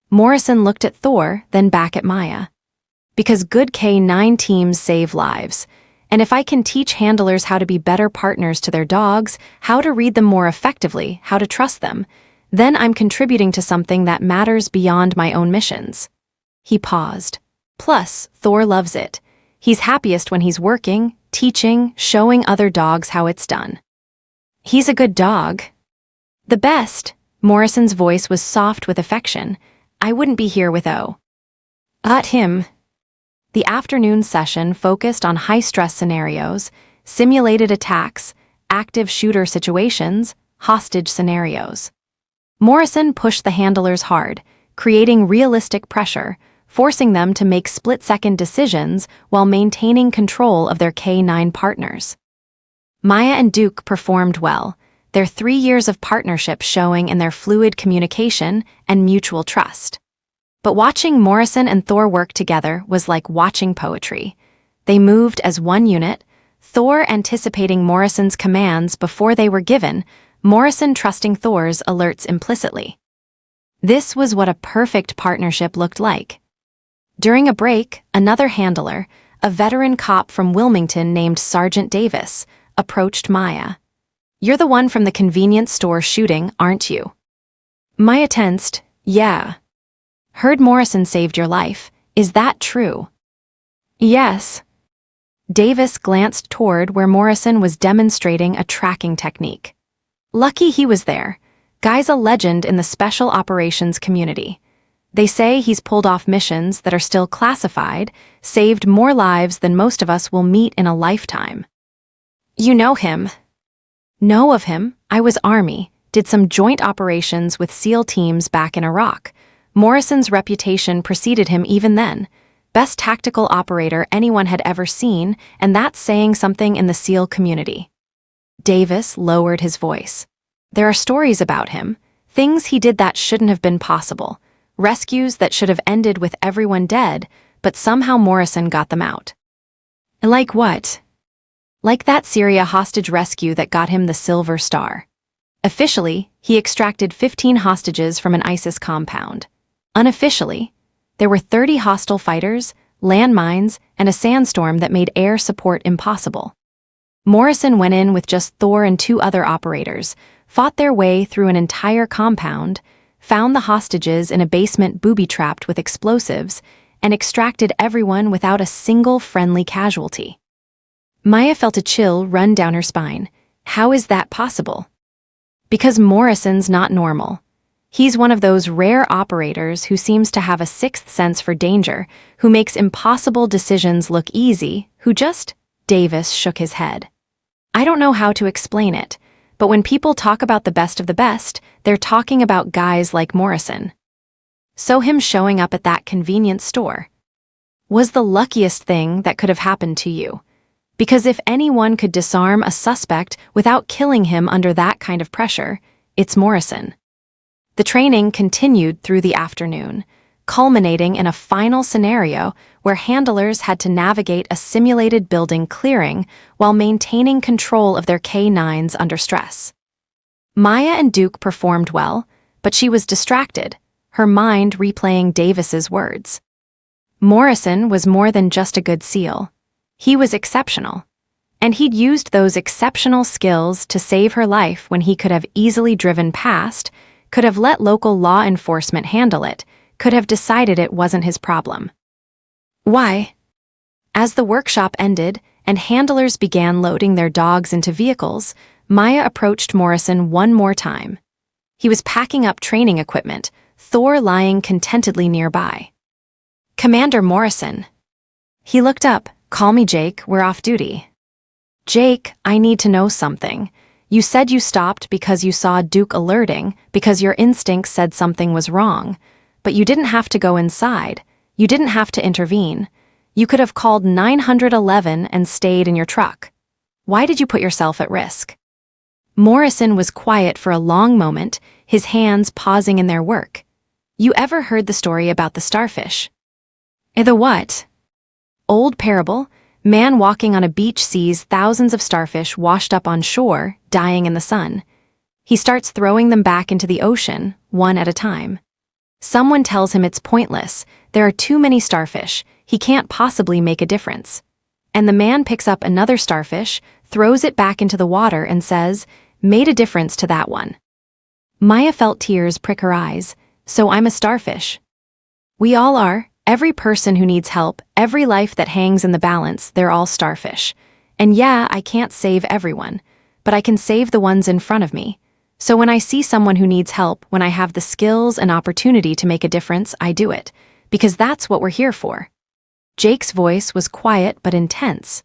Morrison looked at Thor, then back at Maya. Because good K9 teams save lives, and if I can teach handlers how to be better partners to their dogs, how to read them more effectively, how to trust them, then I'm contributing to something that matters beyond my own missions. He paused. Plus, Thor loves it. He's happiest when he's working, teaching, showing other dogs how it's done. He's a good dog. The best. Morrison's voice was soft with affection. I wouldn't be here without him. The afternoon session focused on high-stress scenarios, simulated attacks, active shooter situations, hostage scenarios. Morrison pushed the handlers hard, creating realistic pressure, forcing them to make split-second decisions while maintaining control of their K9 partners. Maya and Duke performed well, their 3 years of partnership showing in their fluid communication and mutual trust. But watching Morrison and Thor work together was like watching poetry. They moved as one unit, Thor anticipating Morrison's commands before they were given, Morrison trusting Thor's alerts implicitly. This was what a perfect partnership looked like. During a break, another handler, a veteran cop from Wilmington named Sergeant Davis, approached Maya. You're the one from the convenience store shooting, aren't you? Maya tensed. Yeah. Heard Morrison saved your life. Is that true? Yes. Davis glanced toward where Morrison was demonstrating a tracking technique. Lucky he was there. Guy's a legend in the special operations community. They say he's pulled off missions that are still classified, saved more lives than most of us will meet in a lifetime. You know him? Know of him? I was Army, did some joint operations with SEAL teams back in Iraq. Morrison's reputation preceded him even then. Best tactical operator anyone had ever seen, and that's saying something in the SEAL community. Davis lowered his voice. There are stories about him, things he did that shouldn't have been possible, rescues that should have ended with everyone dead, but somehow Morrison got them out. Like what? Like that Syria hostage rescue that got him the Silver Star. Officially, he extracted 15 hostages from an ISIS compound. Unofficially, there were 30 hostile fighters, landmines, and a sandstorm that made air support impossible. Morrison went in with just Thor and 2 other operators, fought their way through an entire compound, found the hostages in a basement booby-trapped with explosives, and extracted everyone without a single friendly casualty. Maya felt a chill run down her spine. How is that possible? Because Morrison's not normal. He's one of those rare operators who seems to have a sixth sense for danger, who makes impossible decisions look easy, who just... Davis shook his head. I don't know how to explain it, but when people talk about the best of the best, they're talking about guys like Morrison. So him showing up at that convenience store was the luckiest thing that could have happened to you. Because if anyone could disarm a suspect without killing him under that kind of pressure, it's Morrison. The training continued through the afternoon, culminating in a final scenario where handlers had to navigate a simulated building clearing while maintaining control of their K9s under stress. Maya and Duke performed well, but she was distracted, her mind replaying Davis's words. Morrison was more than just a good SEAL. He was exceptional. And he'd used those exceptional skills to save her life when he could have easily driven past, could have let local law enforcement handle it, could have decided it wasn't his problem. Why? As the workshop ended and handlers began loading their dogs into vehicles, Maya approached Morrison one more time. He was packing up training equipment, Thor lying contentedly nearby. Commander Morrison. He looked up. Call me Jake, we're off duty. Jake, I need to know something. You said you stopped because you saw Duke alerting, because your instincts said something was wrong. But you didn't have to go inside. You didn't have to intervene. You could have called 911 and stayed in your truck. Why did you put yourself at risk? Morrison was quiet for a long moment, his hands pausing in their work. You ever heard the story about the starfish? The what? Old parable, man walking on a beach sees thousands of starfish washed up on shore, dying in the sun. He starts throwing them back into the ocean, one at a time. Someone tells him it's pointless, there are too many starfish, he can't possibly make a difference. And the man picks up another starfish, throws it back into the water and says, made a difference to that one. Maya felt tears prick her eyes. So I'm a starfish. We all are. Every person who needs help, every life that hangs in the balance, they're all starfish. And yeah, I can't save everyone, but I can save the ones in front of me. So when I see someone who needs help, when I have the skills and opportunity to make a difference, I do it. Because that's what we're here for. Jake's voice was quiet but intense.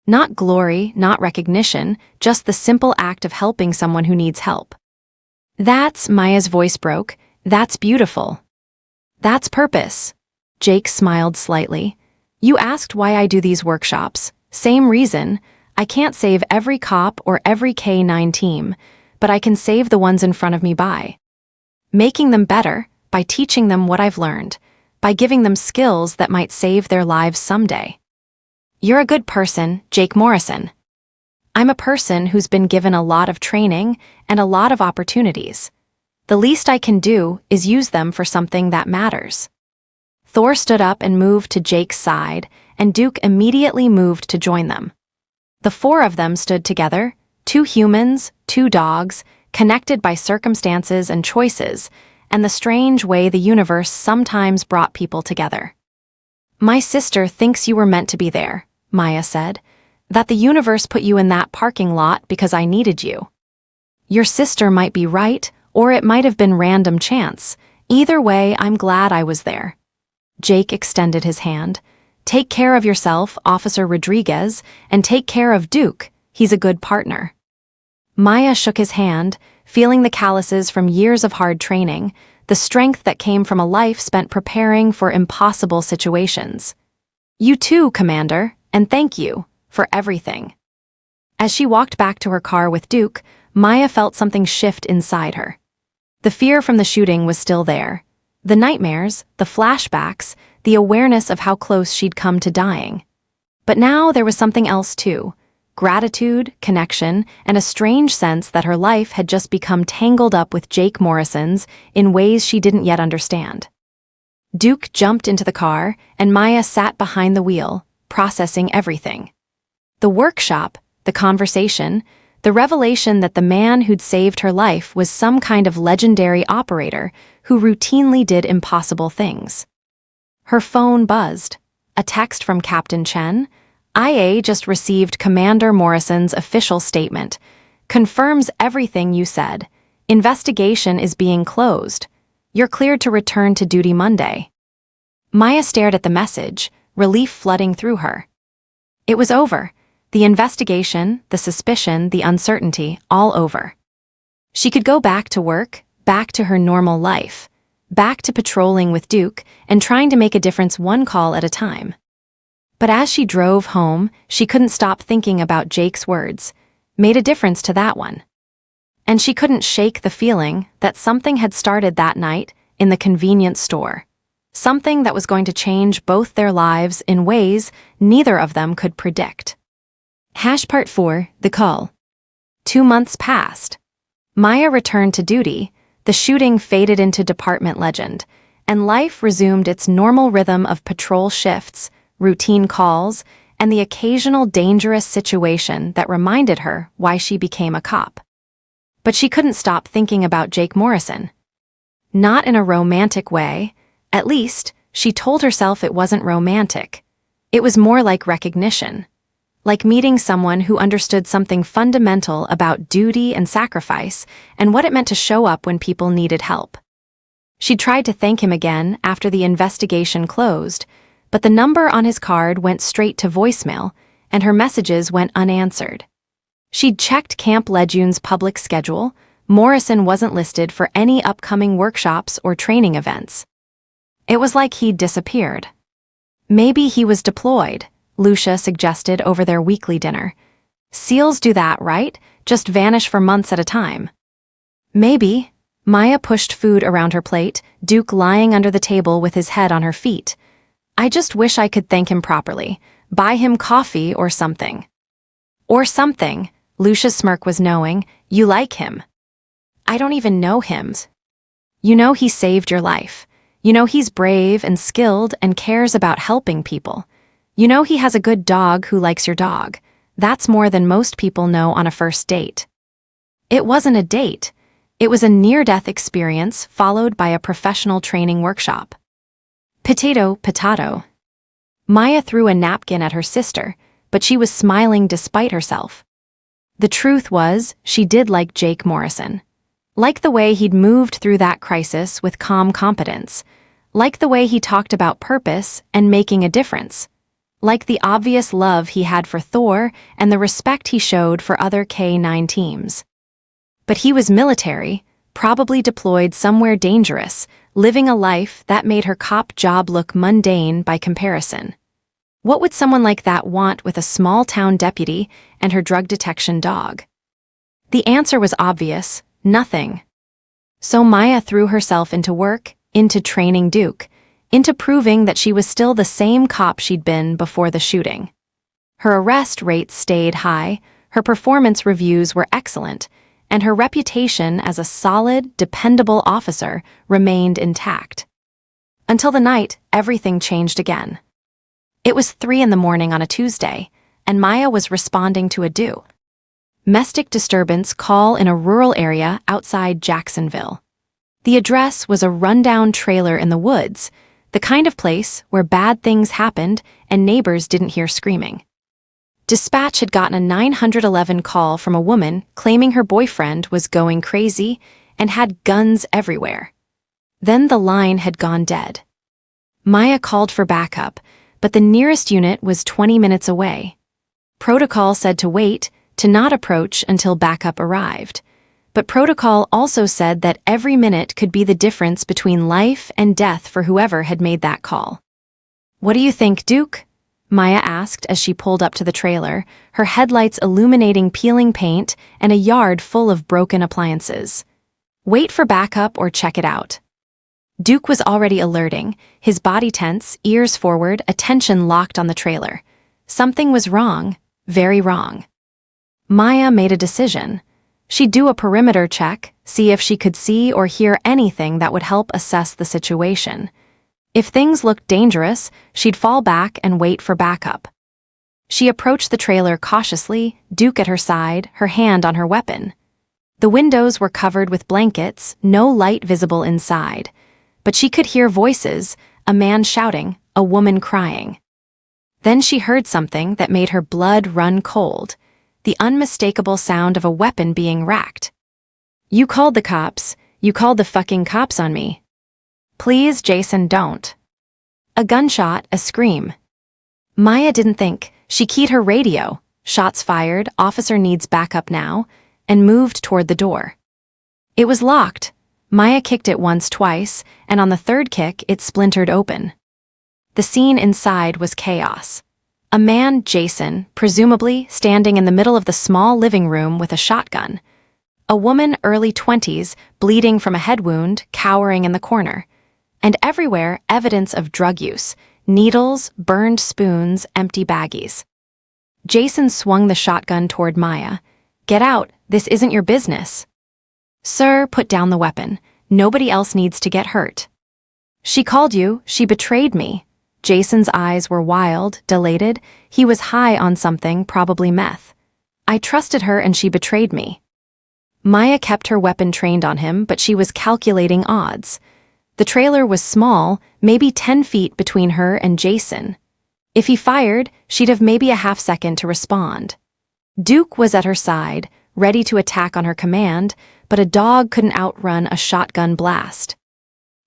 Not glory, not recognition, just the simple act of helping someone who needs help. Maya's voice broke, that's beautiful. That's purpose. Jake smiled slightly. You asked why I do these workshops. Same reason. I can't save every cop or every K9 team, but I can save the ones in front of me by making them better, by teaching them what I've learned, by giving them skills that might save their lives someday. You're a good person, Jake Morrison. I'm a person who's been given a lot of training and a lot of opportunities. The least I can do is use them for something that matters. Thor stood up and moved to Jake's side, and Duke immediately moved to join them. The 4 of them stood together, 2 humans, 2 dogs, connected by circumstances and choices, and the strange way the universe sometimes brought people together. My sister thinks you were meant to be there, Maya said, that the universe put you in that parking lot because I needed you. Your sister might be right, or it might have been random chance. Either way, I'm glad I was there. Jake extended his hand. Take care of yourself, Officer Rodriguez, and take care of Duke. He's a good partner. Maya shook his hand, feeling the calluses from years of hard training, the strength that came from a life spent preparing for impossible situations. You too, Commander, and thank you for everything. As she walked back to her car with Duke, Maya felt something shift inside her. The fear from the shooting was still there. The nightmares, the flashbacks, the awareness of how close she'd come to dying. But now there was something else too. Gratitude, connection, and a strange sense that her life had just become tangled up with Jake Morrison's in ways she didn't yet understand. Duke jumped into the car, and Maya sat behind the wheel, processing everything. The workshop, the conversation, the revelation that the man who'd saved her life was some kind of legendary operator who routinely did impossible things. Her phone buzzed. A text from Captain Chen. IA just received Commander Morrison's official statement. Confirms everything you said. Investigation is being closed. You're cleared to return to duty Monday. Maya stared at the message, relief flooding through her. It was over. The investigation, the suspicion, the uncertainty, all over. She could go back to work, back to her normal life, back to patrolling with Duke and trying to make a difference one call at a time. But as she drove home, she couldn't stop thinking about Jake's words, made a difference to that one. And she couldn't shake the feeling that something had started that night in the convenience store. Something that was going to change both their lives in ways neither of them could predict. Part 4, The Call. 2 months passed. Maya returned to duty, the shooting faded into department legend, and life resumed its normal rhythm of patrol shifts, routine calls, and the occasional dangerous situation that reminded her why she became a cop. But she couldn't stop thinking about Jake Morrison. Not in a romantic way. At least, she told herself it wasn't romantic. It was more like recognition. Like meeting someone who understood something fundamental about duty and sacrifice and what it meant to show up when people needed help. She tried to thank him again after the investigation closed, but the number on his card went straight to voicemail, and her messages went unanswered. She'd checked Camp Legion's public schedule. Morrison wasn't listed for any upcoming workshops or training events. It was like he'd disappeared. Maybe he was deployed, Lucia suggested over their weekly dinner. SEALs do that, right? Just vanish for months at a time. Maybe. Maya pushed food around her plate, Duke lying under the table with his head on her feet. I just wish I could thank him properly. Buy him coffee or something. Or something, Lucia's smirk was knowing. You like him. I don't even know him. You know he saved your life. You know he's brave and skilled and cares about helping people. You know he has a good dog who likes your dog. That's more than most people know on a first date. It wasn't a date. It was a near-death experience followed by a professional training workshop. Potato. Maya threw a napkin at her sister, but she was smiling despite herself. The truth was, she did like Jake Morrison. Like the way he'd moved through that crisis with calm competence. Like the way he talked about purpose and making a difference. Like the obvious love he had for Thor and the respect he showed for other K-9 teams. But he was military, probably deployed somewhere dangerous, living a life that made her cop job look mundane by comparison. What would someone like that want with a small-town deputy and her drug detection dog? The answer was obvious, nothing. So Maya threw herself into work, into training Duke, into proving that she was still the same cop she'd been before the shooting. Her arrest rates stayed high, her performance reviews were excellent, and her reputation as a solid, dependable officer remained intact. Until the night, everything changed again. It was 3 a.m. on a Tuesday, and Maya was responding to a domestic disturbance call in a rural area outside Jacksonville. The address was a rundown trailer in the woods, the kind of place where bad things happened and neighbors didn't hear screaming. Dispatch had gotten a 911 call from a woman claiming her boyfriend was going crazy and had guns everywhere. Then the line had gone dead. Maya called for backup, but the nearest unit was 20 minutes away. Protocol said to wait, to not approach until backup arrived. But protocol also said that every minute could be the difference between life and death for whoever had made that call. "What do you think, Duke?" Maya asked as she pulled up to the trailer, her headlights illuminating peeling paint and a yard full of broken appliances. "Wait for backup or check it out." Duke was already alerting, his body tense, ears forward, attention locked on the trailer. Something was wrong, very wrong. Maya made a decision. She'd do a perimeter check, see if she could see or hear anything that would help assess the situation. If things looked dangerous, she'd fall back and wait for backup. She approached the trailer cautiously, Duke at her side, her hand on her weapon. The windows were covered with blankets, no light visible inside. But she could hear voices, a man shouting, a woman crying. Then she heard something that made her blood run cold, the unmistakable sound of a weapon being racked. "You called the cops. You called the fucking cops on me. Please, Jason, don't." A gunshot, a scream. Maya didn't think. She keyed her radio, "Shots fired, officer needs backup now," and moved toward the door. It was locked. Maya kicked it once, twice, and on the third kick it splintered open. The scene inside was chaos. A man, Jason, presumably standing in the middle of the small living room with a shotgun. A woman, early 20s, bleeding from a head wound, cowering in the corner. And everywhere, evidence of drug use, needles, burned spoons, empty baggies. Jason swung the shotgun toward Maya. "Get out, this isn't your business." "Sir, put down the weapon. Nobody else needs to get hurt." "She called you, she betrayed me." Jason's eyes were wild, dilated. He was high on something, probably meth. "I trusted her and she betrayed me." Maya kept her weapon trained on him, but she was calculating odds. The trailer was small, maybe 10 feet between her and Jason. If he fired, she'd have maybe a half second to respond. Duke was at her side, ready to attack on her command, but a dog couldn't outrun a shotgun blast.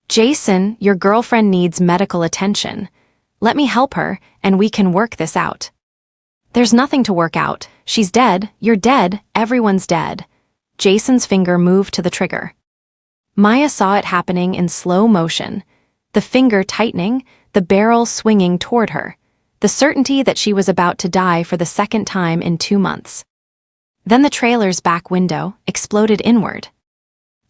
"Jason, your girlfriend needs medical attention. Let me help her, and we can work this out." "There's nothing to work out. She's dead, you're dead, everyone's dead." Jason's finger moved to the trigger. Maya saw it happening in slow motion, the finger tightening, the barrel swinging toward her, the certainty that she was about to die for the second time in 2 months. Then the trailer's back window exploded inward.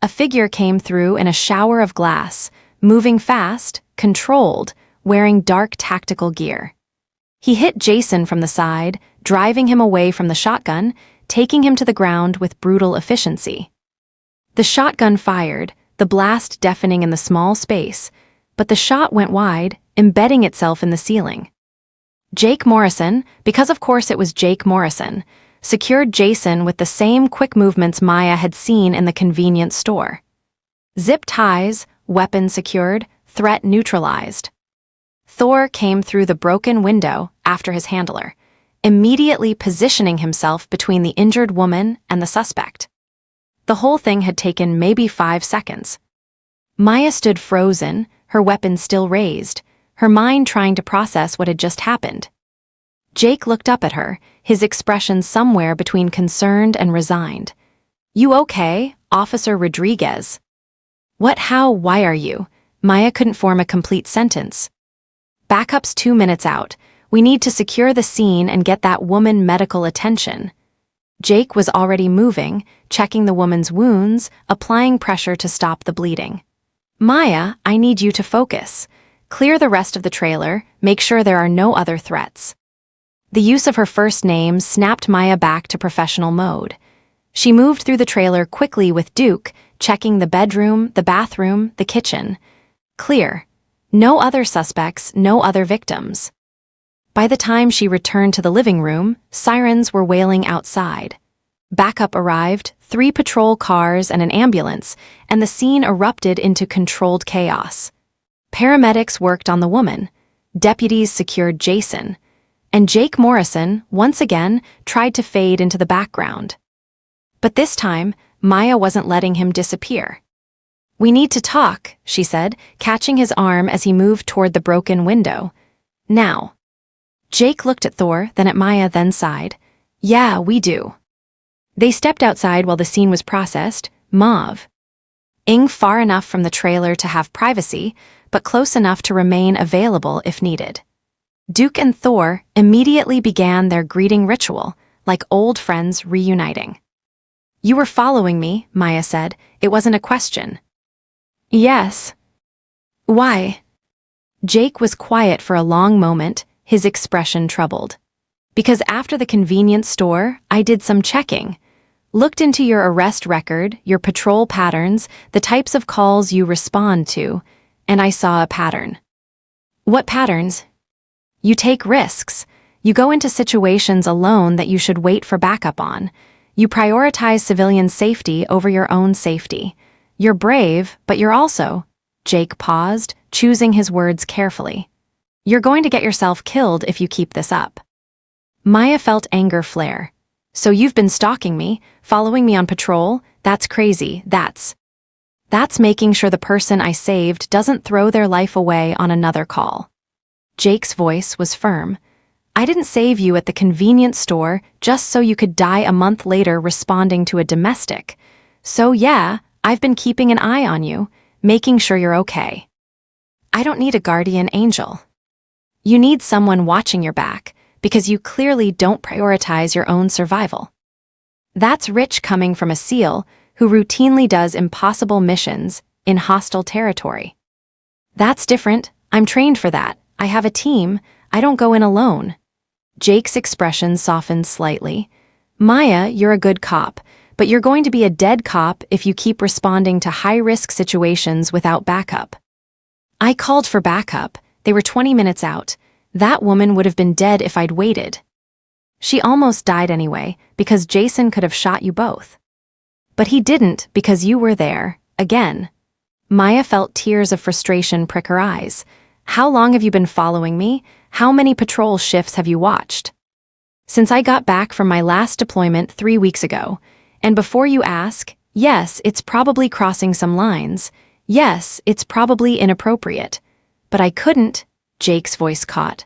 A figure came through in a shower of glass, moving fast, controlled, wearing dark tactical gear. He hit Jason from the side, driving him away from the shotgun, taking him to the ground with brutal efficiency. The shotgun fired, the blast deafening in the small space, but the shot went wide, embedding itself in the ceiling. Jake Morrison, because of course it was Jake Morrison, secured Jason with the same quick movements Maya had seen in the convenience store. Zip ties, weapon secured, threat neutralized. Thor came through the broken window after his handler, immediately positioning himself between the injured woman and the suspect. The whole thing had taken maybe 5 seconds. Maya stood frozen, her weapon still raised, her mind trying to process what had just happened. Jake looked up at her, his expression somewhere between concerned and resigned. "You okay, Officer Rodriguez?" "What, how, why are you?" Maya couldn't form a complete sentence. "Backup's 2 minutes out. We need to secure the scene and get that woman medical attention." Jake was already moving, checking the woman's wounds, applying pressure to stop the bleeding. "Maya, I need you to focus. Clear the rest of the trailer, make sure there are no other threats." The use of her first name snapped Maya back to professional mode. She moved through the trailer quickly with Duke, checking the bedroom, the bathroom, the kitchen. Clear. No other suspects, no other victims. By the time she returned to the living room, sirens were wailing outside. Backup arrived, 3 patrol cars and an ambulance, and the scene erupted into controlled chaos. Paramedics worked on the woman. Deputies secured Jason. And Jake Morrison, once again, tried to fade into the background. But this time, Maya wasn't letting him disappear. "We need to talk," she said, catching his arm as he moved toward the broken window. "Now." Jake looked at Thor, then at Maya, then sighed. "Yeah, we do." They stepped outside while the scene was processed. Mauve. Ing far enough from the trailer to have privacy, but close enough to remain available if needed. Duke and Thor immediately began their greeting ritual, like old friends reuniting. "You were following me," Maya said. "It wasn't a question." "Yes." "Why?" Jake was quiet for a long moment, his expression troubled. "Because after the convenience store, I did some checking. Looked into your arrest record, your patrol patterns, the types of calls you respond to, and I saw a pattern." "What patterns?" "You take risks. You go into situations alone that you should wait for backup on. You prioritize civilian safety over your own safety. You're brave, but you're also—" Jake paused, choosing his words carefully. "You're going to get yourself killed if you keep this up." Maya felt anger flare. "So you've been stalking me, following me on patrol? That's crazy. That's making sure the person I saved doesn't throw their life away on another call." Jake's voice was firm. "I didn't save you at the convenience store just so you could die a month later responding to a domestic. So yeah, I've been keeping an eye on you, making sure you're okay. I don't need a guardian angel. You need someone watching your back, because you clearly don't prioritize your own survival." That's rich coming from a SEAL who routinely does impossible missions in hostile territory. "That's different. I'm trained for that. I have a team. I don't go in alone." Jake's expression softened slightly. "Maya, you're a good cop, but you're going to be a dead cop if you keep responding to high-risk situations without backup." "I called for backup. They were 20 minutes out. That woman would have been dead if I'd waited." "She almost died anyway, because Jason could have shot you both." "But he didn't because you were there, again." Maya felt tears of frustration prick her eyes. "How long have you been following me? How many patrol shifts have you watched?" "Since I got back from my last deployment 3 weeks ago. And before you ask, yes, it's probably crossing some lines. Yes, it's probably inappropriate. But I couldn't," Jake's voice caught.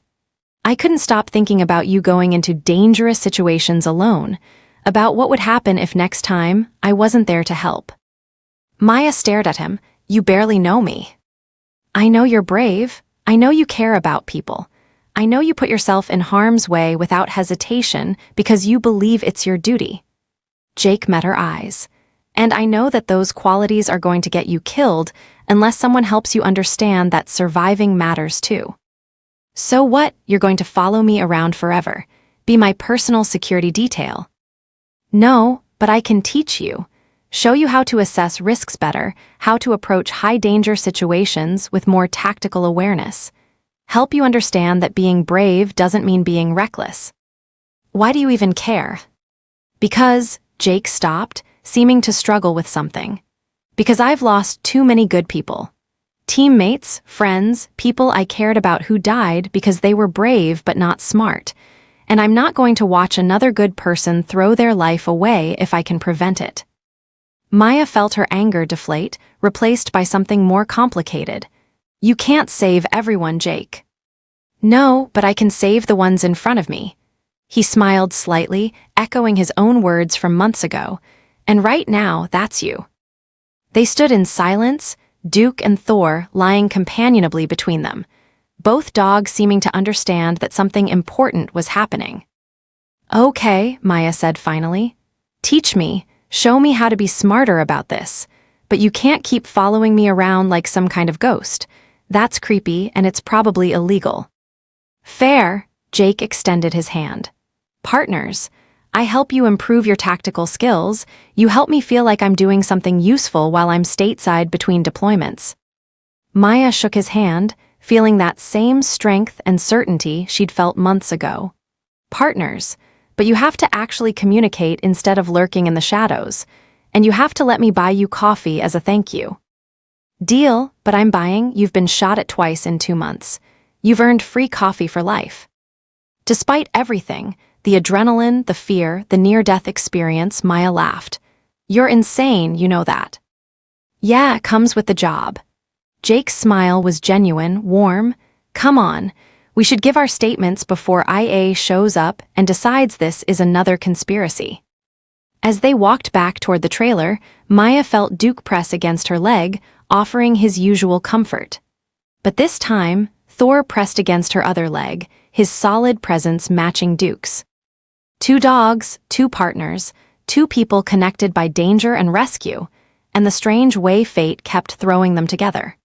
"I couldn't stop thinking about you going into dangerous situations alone, about what would happen if next time I wasn't there to help." Maya stared at him. "You barely know me." "I know you're brave. I know you care about people. I know you put yourself in harm's way without hesitation because you believe it's your duty." Jake met her eyes. "And I know that those qualities are going to get you killed unless someone helps you understand that surviving matters too." "So what? You're going to follow me around forever? Be my personal security detail?" "No, but I can teach you. Show you how to assess risks better, how to approach high-danger situations with more tactical awareness. Help you understand that being brave doesn't mean being reckless." "Why do you even care?" "Because," Jake stopped, seeming to struggle with something. "Because I've lost too many good people. Teammates, friends, people I cared about who died because they were brave but not smart. And I'm not going to watch another good person throw their life away if I can prevent it." Maya felt her anger deflate, replaced by something more complicated. "You can't save everyone, Jake." "No, but I can save the ones in front of me." He smiled slightly, echoing his own words from months ago. "And right now, that's you." They stood in silence, Duke and Thor lying companionably between them, both dogs seeming to understand that something important was happening. "Okay," Maya said finally. "Teach me, show me how to be smarter about this. But you can't keep following me around like some kind of ghost. That's creepy and it's probably illegal." "Fair," Jake extended his hand. "Partners. I help you improve your tactical skills. You help me feel like I'm doing something useful while I'm stateside between deployments." Maya shook his hand, feeling that same strength and certainty she'd felt months ago. "Partners. But you have to actually communicate instead of lurking in the shadows. And you have to let me buy you coffee as a thank you." "Deal, but I'm buying. You've been shot at twice in 2 months. You've earned free coffee for life." Despite everything, the adrenaline, the fear, the near-death experience, Maya laughed. You're insane, you know that. Yeah, it comes with the job. Jake's smile was genuine, warm. Come on, we should give our statements before IA shows up and decides this is another conspiracy. As they walked back toward the trailer, Maya felt Duke press against her leg, offering his usual comfort. But this time, Thor pressed against her other leg, his solid presence matching Duke's. Two dogs, two partners, two people connected by danger and rescue, and the strange way fate kept throwing them together.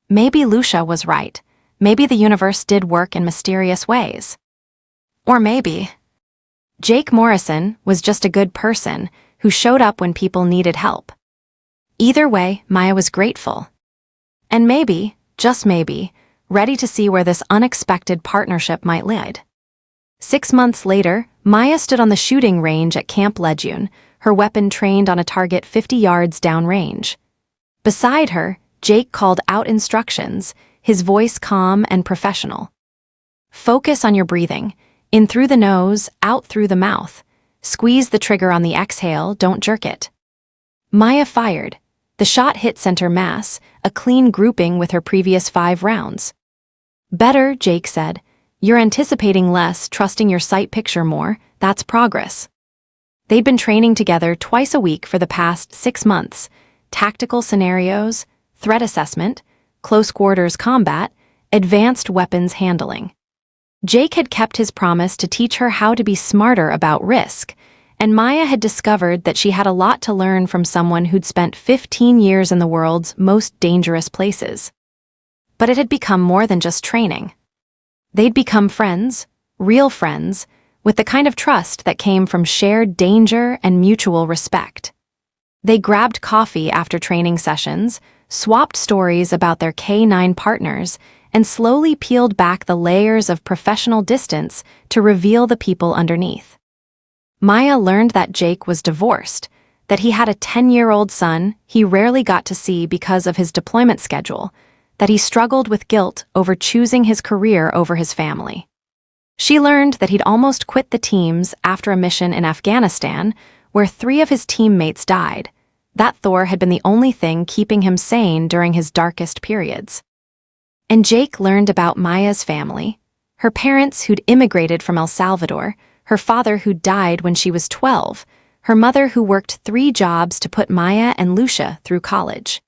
Maybe Lucia was right. Maybe the universe did work in mysterious ways. Or maybe Jake Morrison was just a good person who showed up when people needed help. Either way, Maya was grateful. And maybe, just maybe, ready to see where this unexpected partnership might lead. 6 months later, Maya stood on the shooting range at Camp Lejeune, her weapon trained on a target 50 yards downrange. Beside her, Jake called out instructions, his voice calm and professional. Focus on your breathing, in through the nose, out through the mouth. Squeeze the trigger on the exhale, don't jerk it. Maya fired. The shot hit center mass, a clean grouping with her previous 5 rounds. Better, Jake said. You're anticipating less, trusting your sight picture more. That's progress. They'd been training together twice a week for the past 6 months. Tactical scenarios, threat assessment, close quarters combat, advanced weapons handling. Jake had kept his promise to teach her how to be smarter about risk, and Maya had discovered that she had a lot to learn from someone who'd spent 15 years in the world's most dangerous places. But it had become more than just training. They'd become friends, real friends, with the kind of trust that came from shared danger and mutual respect. They grabbed coffee after training sessions, swapped stories about their K-9 partners, and slowly peeled back the layers of professional distance to reveal the people underneath. Maya learned that Jake was divorced, that he had a 10-year-old son he rarely got to see because of his deployment schedule, that he struggled with guilt over choosing his career over his family. She learned that he'd almost quit the teams after a mission in Afghanistan, where 3 of his teammates died. That Thor had been the only thing keeping him sane during his darkest periods. And Jake learned about Maya's family, her parents who'd immigrated from El Salvador, her father who died when she was 12, her mother who worked 3 jobs to put Maya and Lucia through college.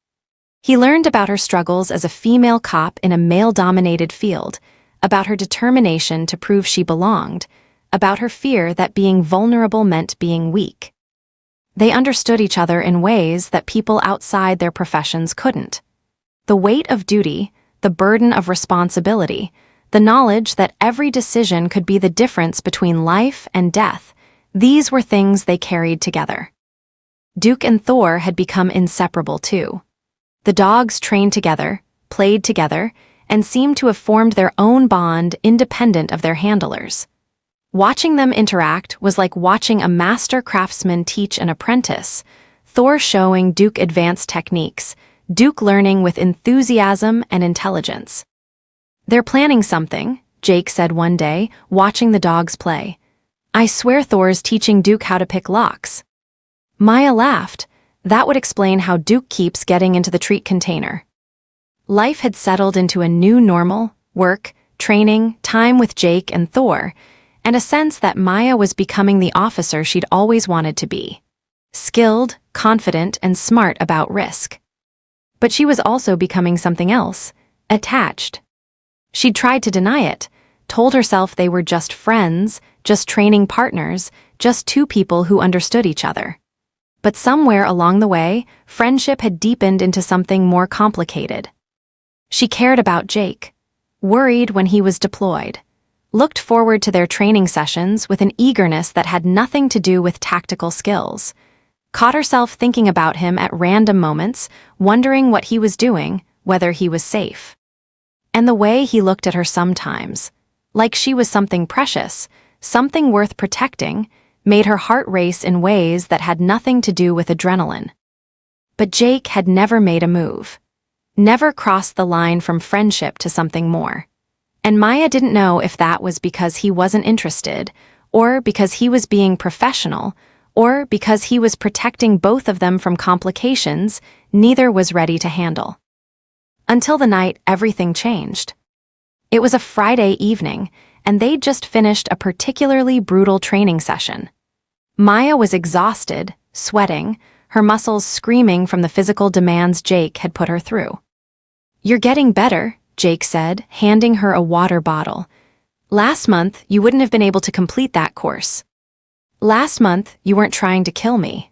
He learned about her struggles as a female cop in a male-dominated field, about her determination to prove she belonged, about her fear that being vulnerable meant being weak. They understood each other in ways that people outside their professions couldn't. The weight of duty, the burden of responsibility, the knowledge that every decision could be the difference between life and death, these were things they carried together. Duke and Thor had become inseparable too. The dogs trained together, played together, and seemed to have formed their own bond independent of their handlers. Watching them interact was like watching a master craftsman teach an apprentice, Thor showing Duke advanced techniques, Duke learning with enthusiasm and intelligence. They're planning something, Jake said one day, watching the dogs play. I swear Thor's teaching Duke how to pick locks. Maya laughed. That would explain how Duke keeps getting into the treat container. Life had settled into a new normal, work, training, time with Jake and Thor, and a sense that Maya was becoming the officer she'd always wanted to be. Skilled, confident, and smart about risk. But she was also becoming something else, attached. She'd tried to deny it, told herself they were just friends, just training partners, just 2 people who understood each other. But somewhere along the way, friendship had deepened into something more complicated. She cared about Jake, worried when he was deployed, looked forward to their training sessions with an eagerness that had nothing to do with tactical skills, caught herself thinking about him at random moments, wondering what he was doing, whether he was safe. And the way he looked at her sometimes, like she was something precious, something worth protecting, made her heart race in ways that had nothing to do with adrenaline. But Jake had never made a move, never crossed the line from friendship to something more. And Maya didn't know if that was because he wasn't interested, or because he was being professional, or because he was protecting both of them from complications neither was ready to handle. Until the night everything changed. It was a Friday evening, and they'd just finished a particularly brutal training session. Maya was exhausted, sweating, her muscles screaming from the physical demands Jake had put her through. "You're getting better," Jake said, handing her a water bottle. "Last month, you wouldn't have been able to complete that course. Last month, you weren't trying to kill me."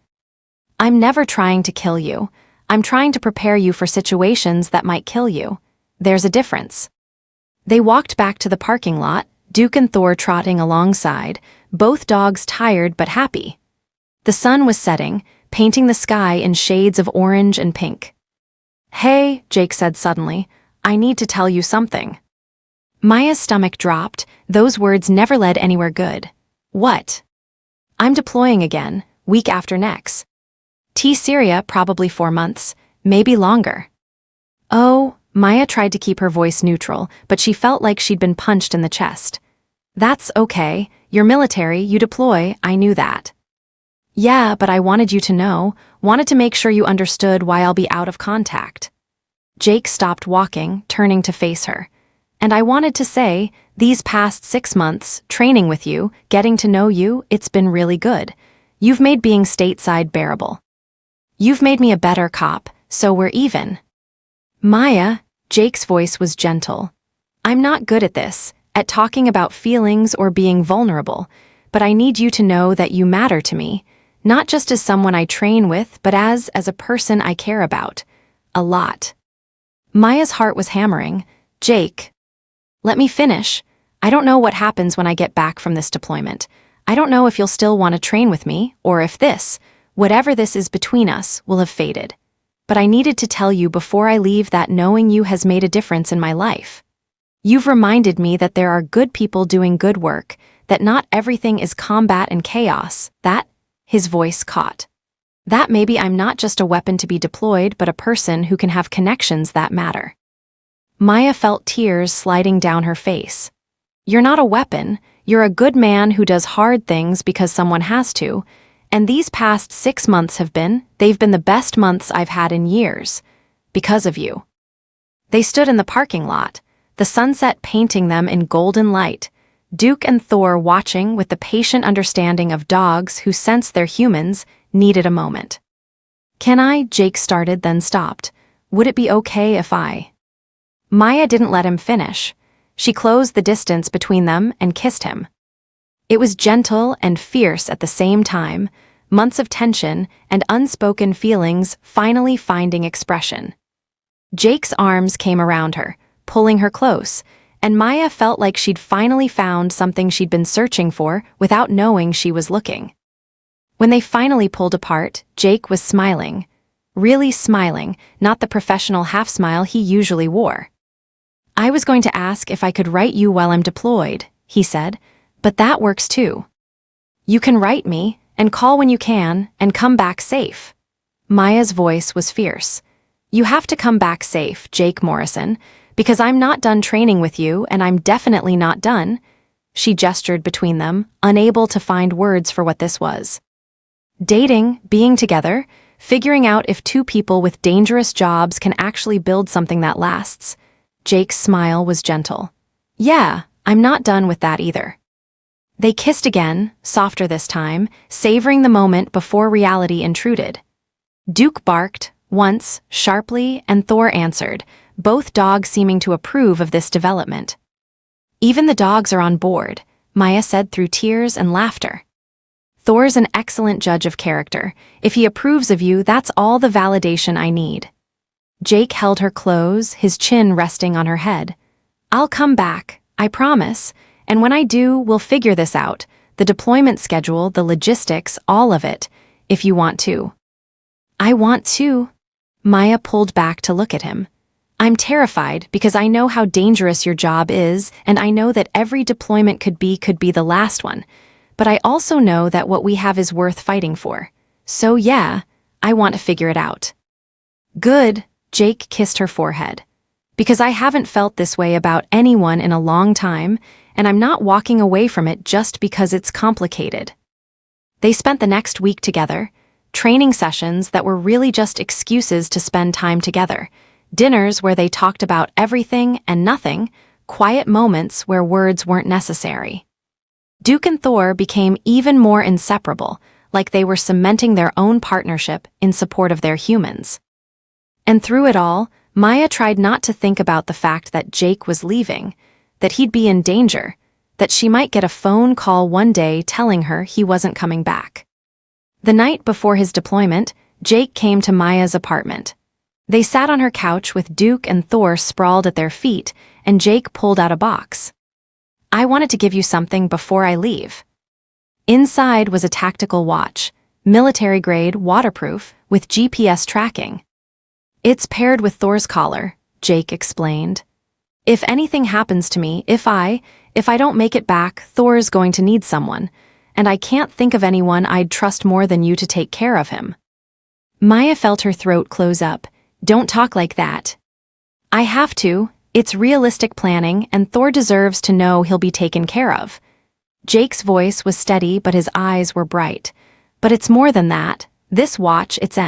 "I'm never trying to kill you. I'm trying to prepare you for situations that might kill you. There's a difference." They walked back to the parking lot, Duke and Thor trotting alongside, both dogs tired but happy. The sun was setting, painting the sky in shades of orange and pink. "Hey," Jake said suddenly, "I need to tell you something." Maya's stomach dropped, those words never led anywhere good. "What?" "I'm deploying again, week after next. Syria probably 4 months, maybe longer." "Oh," Maya tried to keep her voice neutral, but she felt like she'd been punched in the chest. "That's okay, you're military, you deploy, I knew that." "Yeah, but I wanted you to know, wanted to make sure you understood why I'll be out of contact." Jake stopped walking, turning to face her. "And I wanted to say, these past 6 months, training with you, getting to know you, it's been really good. You've made being stateside bearable. You've made me a better cop, so we're even." "Maya," Jake's voice was gentle. "I'm not good at this, at talking about feelings or being vulnerable, but I need you to know that you matter to me, not just as someone I train with, but as a person I care about. A lot." Maya's heart was hammering. "Jake, let me finish. I don't know what happens when I get back from this deployment. I don't know if you'll still want to train with me, or if this, whatever this is between us, will have faded. But I needed to tell you before I leave that knowing you has made a difference in my life. You've reminded me that there are good people doing good work, that not everything is combat and chaos, that," his voice caught, "that maybe I'm not just a weapon to be deployed but a person who can have connections that matter." Maya felt tears sliding down her face. "You're not a weapon, you're a good man who does hard things because someone has to, and these past 6 months they've been the best months I've had in years. Because of you." They stood in the parking lot, the sunset painting them in golden light, Duke and Thor watching with the patient understanding of dogs who sense their humans needed a moment. "Can I?" Jake started, then stopped. "Would it be okay if I—" Maya didn't let him finish. She closed the distance between them and kissed him. It was gentle and fierce at the same time, months of tension and unspoken feelings finally finding expression. Jake's arms came around her, pulling her close, and Maya felt like she'd finally found something she'd been searching for without knowing she was looking. When they finally pulled apart, Jake was smiling. Really smiling, not the professional half-smile he usually wore. "I was going to ask if I could write you while I'm deployed," he said, "but that works too. You can write me, and call when you can, and come back safe." Maya's voice was fierce. "You have to come back safe, Jake Morrison, because I'm not done training with you and I'm definitely not done." She gestured between them, unable to find words for what this was. Dating, being together, figuring out if two people with dangerous jobs can actually build something that lasts. Jake's smile was gentle. "Yeah, I'm not done with that either." They kissed again, softer this time, savoring the moment before reality intruded. Duke barked, once, sharply, and Thor answered, both dogs seeming to approve of this development. "Even the dogs are on board," Maya said through tears and laughter. "Thor's an excellent judge of character. If he approves of you, that's all the validation I need." Jake held her close, his chin resting on her head. "I'll come back, I promise, and when I do, we'll figure this out, the deployment schedule, the logistics, all of it, if you want to." "I want to." Maya pulled back to look at him. "I'm terrified because I know how dangerous your job is, and I know that every deployment could be the last one, but I also know that what we have is worth fighting for. So yeah, I want to figure it out." "Good," Jake kissed her forehead. "Because I haven't felt this way about anyone in a long time, and I'm not walking away from it just because it's complicated." They spent the next week together, training sessions that were really just excuses to spend time together, dinners where they talked about everything and nothing, quiet moments where words weren't necessary. Duke and Thor became even more inseparable, like they were cementing their own partnership in support of their humans. And through it all, Maya tried not to think about the fact that Jake was leaving, that he'd be in danger, that she might get a phone call one day telling her he wasn't coming back. The night before his deployment, Jake came to Maya's apartment. They sat on her couch with Duke and Thor sprawled at their feet, and Jake pulled out a box. "I wanted to give you something before I leave." Inside was a tactical watch, military-grade, waterproof, with GPS tracking. "It's paired with Thor's collar," Jake explained. "If anything happens to me, if I don't make it back, Thor's going to need someone, and I can't think of anyone I'd trust more than you to take care of him." Maya felt her throat close up. "Don't talk like that." "I have to. It's realistic planning, and Thor deserves to know he'll be taken care of." Jake's voice was steady, but his eyes were bright. "But it's more than that. This watch, it's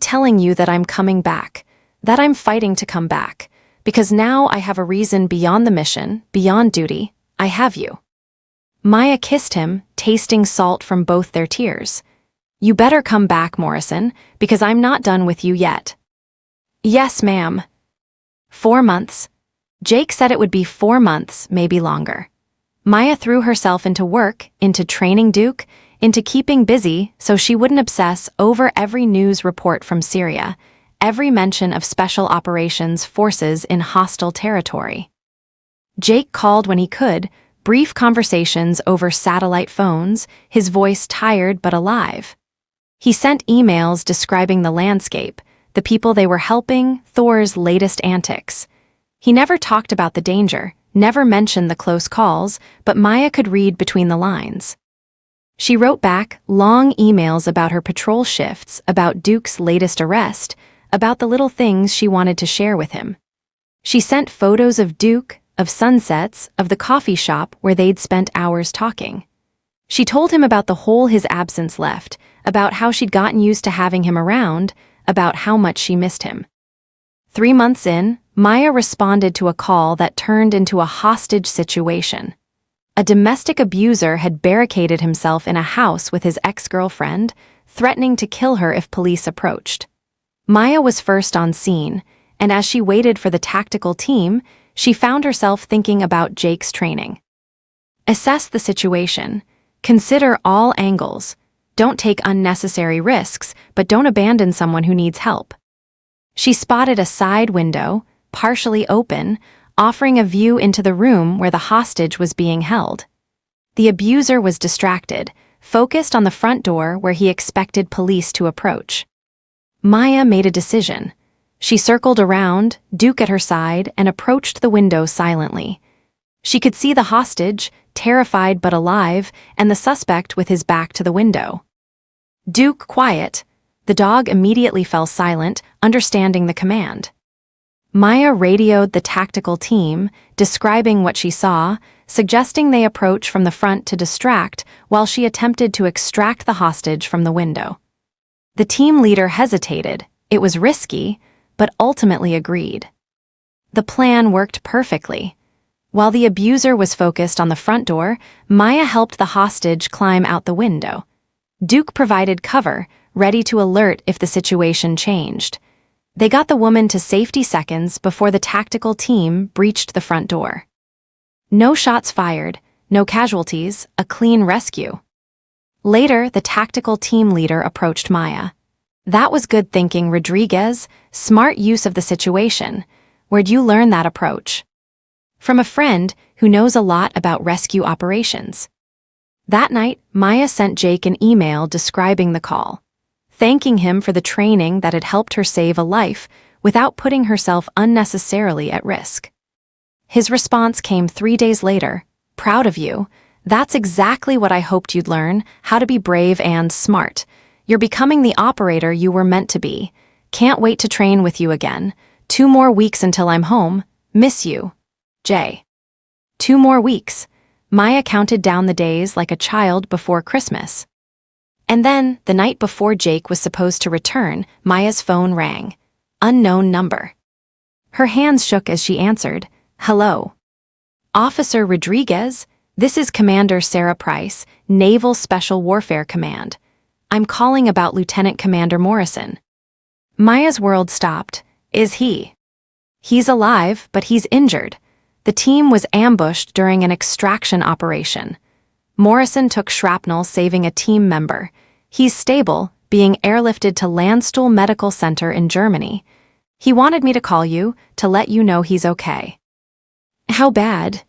telling you that I'm coming back, that I'm fighting to come back, because now I have a reason beyond the mission, beyond duty. I have you." Maya kissed him, tasting salt from both their tears. "You better come back, Morrison, because I'm not done with you yet." "Yes, ma'am." 4 months. Jake said it would be 4 months, maybe longer. Maya threw herself into work, into training Duke, into keeping busy so she wouldn't obsess over every news report from Syria, every mention of special operations forces in hostile territory. Jake called when he could, brief conversations over satellite phones, his voice tired but alive. He sent emails describing the landscape, the people they were helping, Thor's latest antics. He never talked about the danger, never mentioned the close calls, but Maya could read between the lines. She wrote back long emails about her patrol shifts, about Duke's latest arrest, about the little things she wanted to share with him. She sent photos of Duke, of sunsets, of the coffee shop where they'd spent hours talking. She told him about the hole his absence left, about how she'd gotten used to having him around, about how much she missed him. 3 months in, Maya responded to a call that turned into a hostage situation. A domestic abuser had barricaded himself in a house with his ex-girlfriend, threatening to kill her if police approached. Maya was first on scene, and as she waited for the tactical team, she found herself thinking about Jake's training. Assess the situation. Consider all angles. Don't take unnecessary risks, but don't abandon someone who needs help. She spotted a side window, partially open, offering a view into the room where the hostage was being held. The abuser was distracted, focused on the front door where he expected police to approach. Maya made a decision. She circled around, Duke at her side, and approached the window silently. She could see the hostage, terrified but alive, and the suspect with his back to the window. Duke quiet. The dog immediately fell silent, understanding the command. Maya radioed the tactical team, describing what she saw, suggesting they approach from the front to distract while she attempted to extract the hostage from the window. The team leader hesitated. It was risky, but ultimately agreed. The plan worked perfectly. While the abuser was focused on the front door, Maya helped the hostage climb out the window. Duke provided cover, ready to alert if the situation changed. They got the woman to safety seconds before the tactical team breached the front door. No shots fired, no casualties, a clean rescue. Later, the tactical team leader approached Maya. "That was good thinking, Rodriguez. Smart use of the situation. Where'd you learn that approach?" "From a friend who knows a lot about rescue operations." That night, Maya sent Jake an email describing the call, thanking him for the training that had helped her save a life without putting herself unnecessarily at risk. His response came 3 days later. "Proud of you. That's exactly what I hoped you'd learn, how to be brave and smart. You're becoming the operator you were meant to be. Can't wait to train with you again. 2 more weeks until I'm home. Miss you. Jay." 2 more weeks. Maya counted down the days like a child before Christmas. And then, the night before Jake was supposed to return, Maya's phone rang. Unknown number. Her hands shook as she answered, "Hello. Officer Rodriguez, this is Commander Sarah Price, Naval Special Warfare Command. I'm calling about Lieutenant Commander Morrison." Maya's world stopped. Is he? He's alive, but he's injured. The team was ambushed during an extraction operation. Morrison took shrapnel, saving a team member. He's stable, being airlifted to Landstuhl Medical Center in Germany. He wanted me to call you to let you know he's okay. How bad?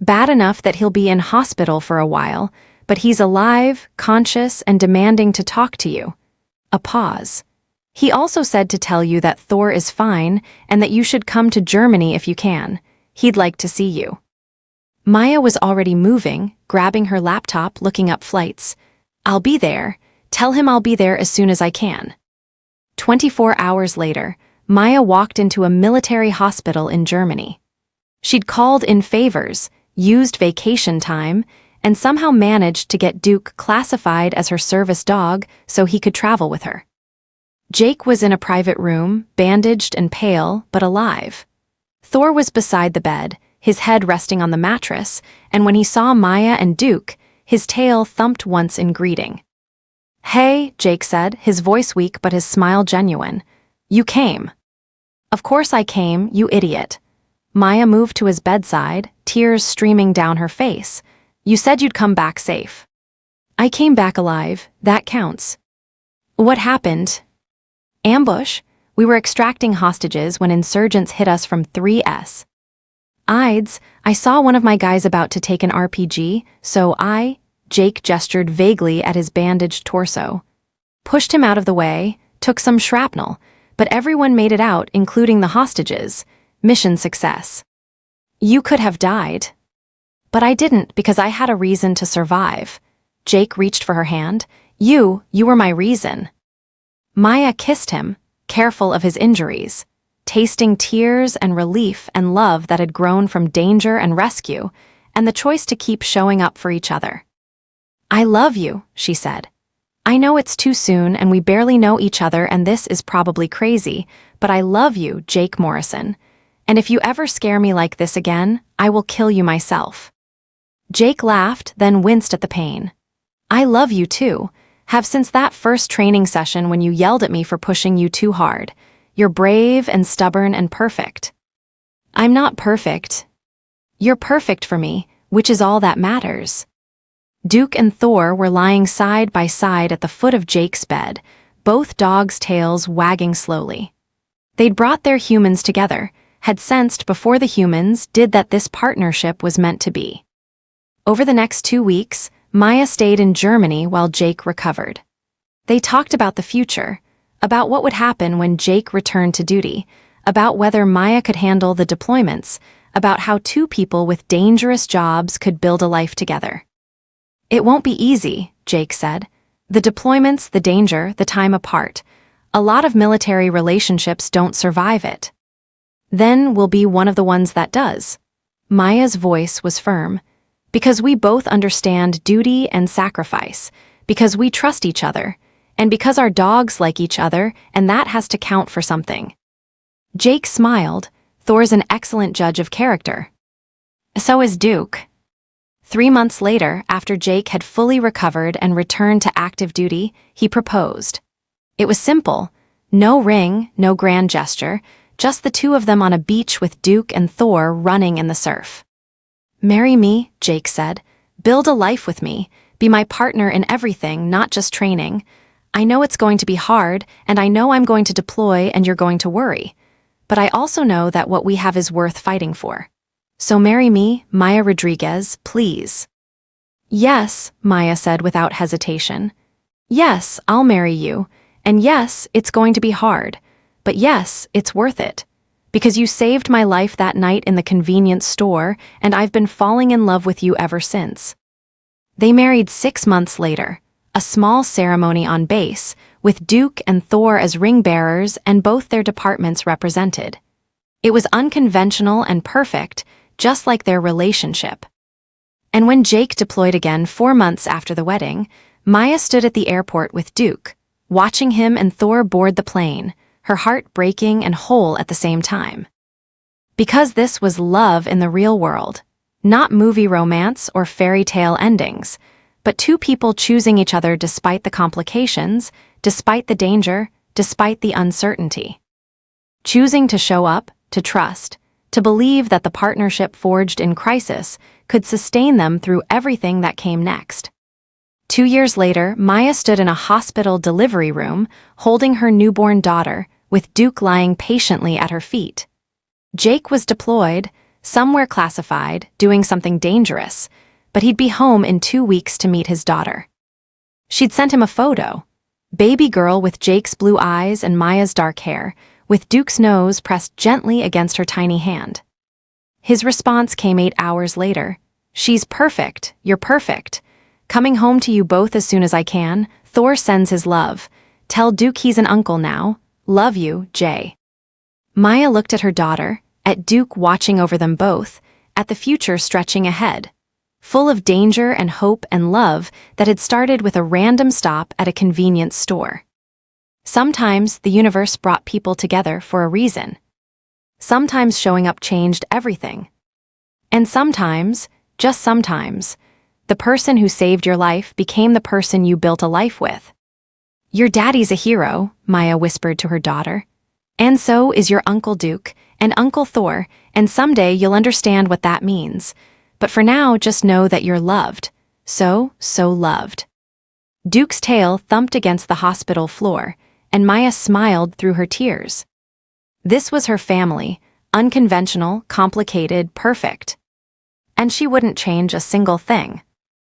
Bad enough that he'll be in hospital for a while, but he's alive, conscious, and demanding to talk to you. A pause. He also said to tell you that Thor is fine and that you should come to Germany if you can. He'd like to see you. Maya was already moving, grabbing her laptop, looking up flights. I'll be there. Tell him I'll be there as soon as I can. 24 hours later, Maya walked into a military hospital in Germany. She'd called in favors, used vacation time, and somehow managed to get Duke classified as her service dog so he could travel with her. Jake was in a private room, bandaged and pale, but alive. Thor was beside the bed, his head resting on the mattress, and when he saw Maya and Duke, his tail thumped once in greeting. "Hey," Jake said, his voice weak but his smile genuine. "You came." "Of course I came, you idiot." Maya moved to his bedside, tears streaming down her face. "You said you'd come back safe." "I came back alive, that counts." "What happened?" "Ambush. We were extracting hostages when insurgents hit us from 3S. Ides, I saw one of my guys about to take an RPG, so Jake gestured vaguely at his bandaged torso. Pushed him out of the way, took some shrapnel, but everyone made it out, including the hostages. Mission success. You could have died. But I didn't because I had a reason to survive." Jake reached for her hand. You were my reason." Maya kissed him, careful of his injuries, tasting tears and relief and love that had grown from danger and rescue, and the choice to keep showing up for each other. "I love you," she said. "I know it's too soon and we barely know each other and this is probably crazy, but I love you, Jake Morrison. And if you ever scare me like this again, I will kill you myself." Jake laughed, then winced at the pain. "I love you too. Have since that first training session when you yelled at me for pushing you too hard. You're brave and stubborn and perfect." "I'm not perfect." "You're perfect for me, which is all that matters." Duke and Thor were lying side by side at the foot of Jake's bed, both dogs' tails wagging slowly. They'd brought their humans together, had sensed before the humans did that this partnership was meant to be. Over the next 2 weeks, Maya stayed in Germany while Jake recovered. They talked about the future, about what would happen when Jake returned to duty, about whether Maya could handle the deployments, about how two people with dangerous jobs could build a life together. "It won't be easy," Jake said. "The deployments, the danger, the time apart. A lot of military relationships don't survive it." "Then we'll be one of the ones that does." Maya's voice was firm. "Because we both understand duty and sacrifice, because we trust each other, and because our dogs like each other, and that has to count for something." Jake smiled. Thor's an excellent judge of character. So is Duke. 3 months later, after Jake had fully recovered and returned to active duty, he proposed. It was simple. No ring, no grand gesture, just the two of them on a beach with Duke and Thor running in the surf. "Marry me," Jake said. "Build a life with me. Be my partner in everything, not just training. I know it's going to be hard, and I know I'm going to deploy and you're going to worry. But I also know that what we have is worth fighting for. So marry me, Maya Rodriguez, please." "Yes," Maya said without hesitation. "Yes, I'll marry you. And yes, it's going to be hard. But yes, it's worth it. Because you saved my life that night in the convenience store, and I've been falling in love with you ever since." They married 6 months later, a small ceremony on base, with Duke and Thor as ring bearers and both their departments represented. It was unconventional and perfect, just like their relationship. And when Jake deployed again 4 months after the wedding, Maya stood at the airport with Duke, watching him and Thor board the plane, her heart breaking and whole at the same time. Because this was love in the real world, not movie romance or fairy tale endings, but two people choosing each other despite the complications, despite the danger, despite the uncertainty. Choosing to show up, to trust, to believe that the partnership forged in crisis could sustain them through everything that came next. 2 years later, Maya stood in a hospital delivery room, holding her newborn daughter, with Duke lying patiently at her feet. Jake was deployed, somewhere classified, doing something dangerous, but he'd be home in 2 weeks to meet his daughter. She'd sent him a photo, baby girl with Jake's blue eyes and Maya's dark hair, with Duke's nose pressed gently against her tiny hand. His response came 8 hours later. "She's perfect, you're perfect. Coming home to you both as soon as I can. Thor sends his love. Tell Duke he's an uncle now. Love you, Jay." Maya looked at her daughter, at Duke watching over them both, at the future stretching ahead, full of danger and hope and love that had started with a random stop at a convenience store. Sometimes the universe brought people together for a reason. Sometimes showing up changed everything. And sometimes, just sometimes, the person who saved your life became the person you built a life with. "Your daddy's a hero," Maya whispered to her daughter. "And so is your Uncle Duke and Uncle Thor, and someday you'll understand what that means. But for now, just know that you're loved. So loved." Duke's tail thumped against the hospital floor, and Maya smiled through her tears. This was her family, unconventional, complicated, perfect. And she wouldn't change a single thing.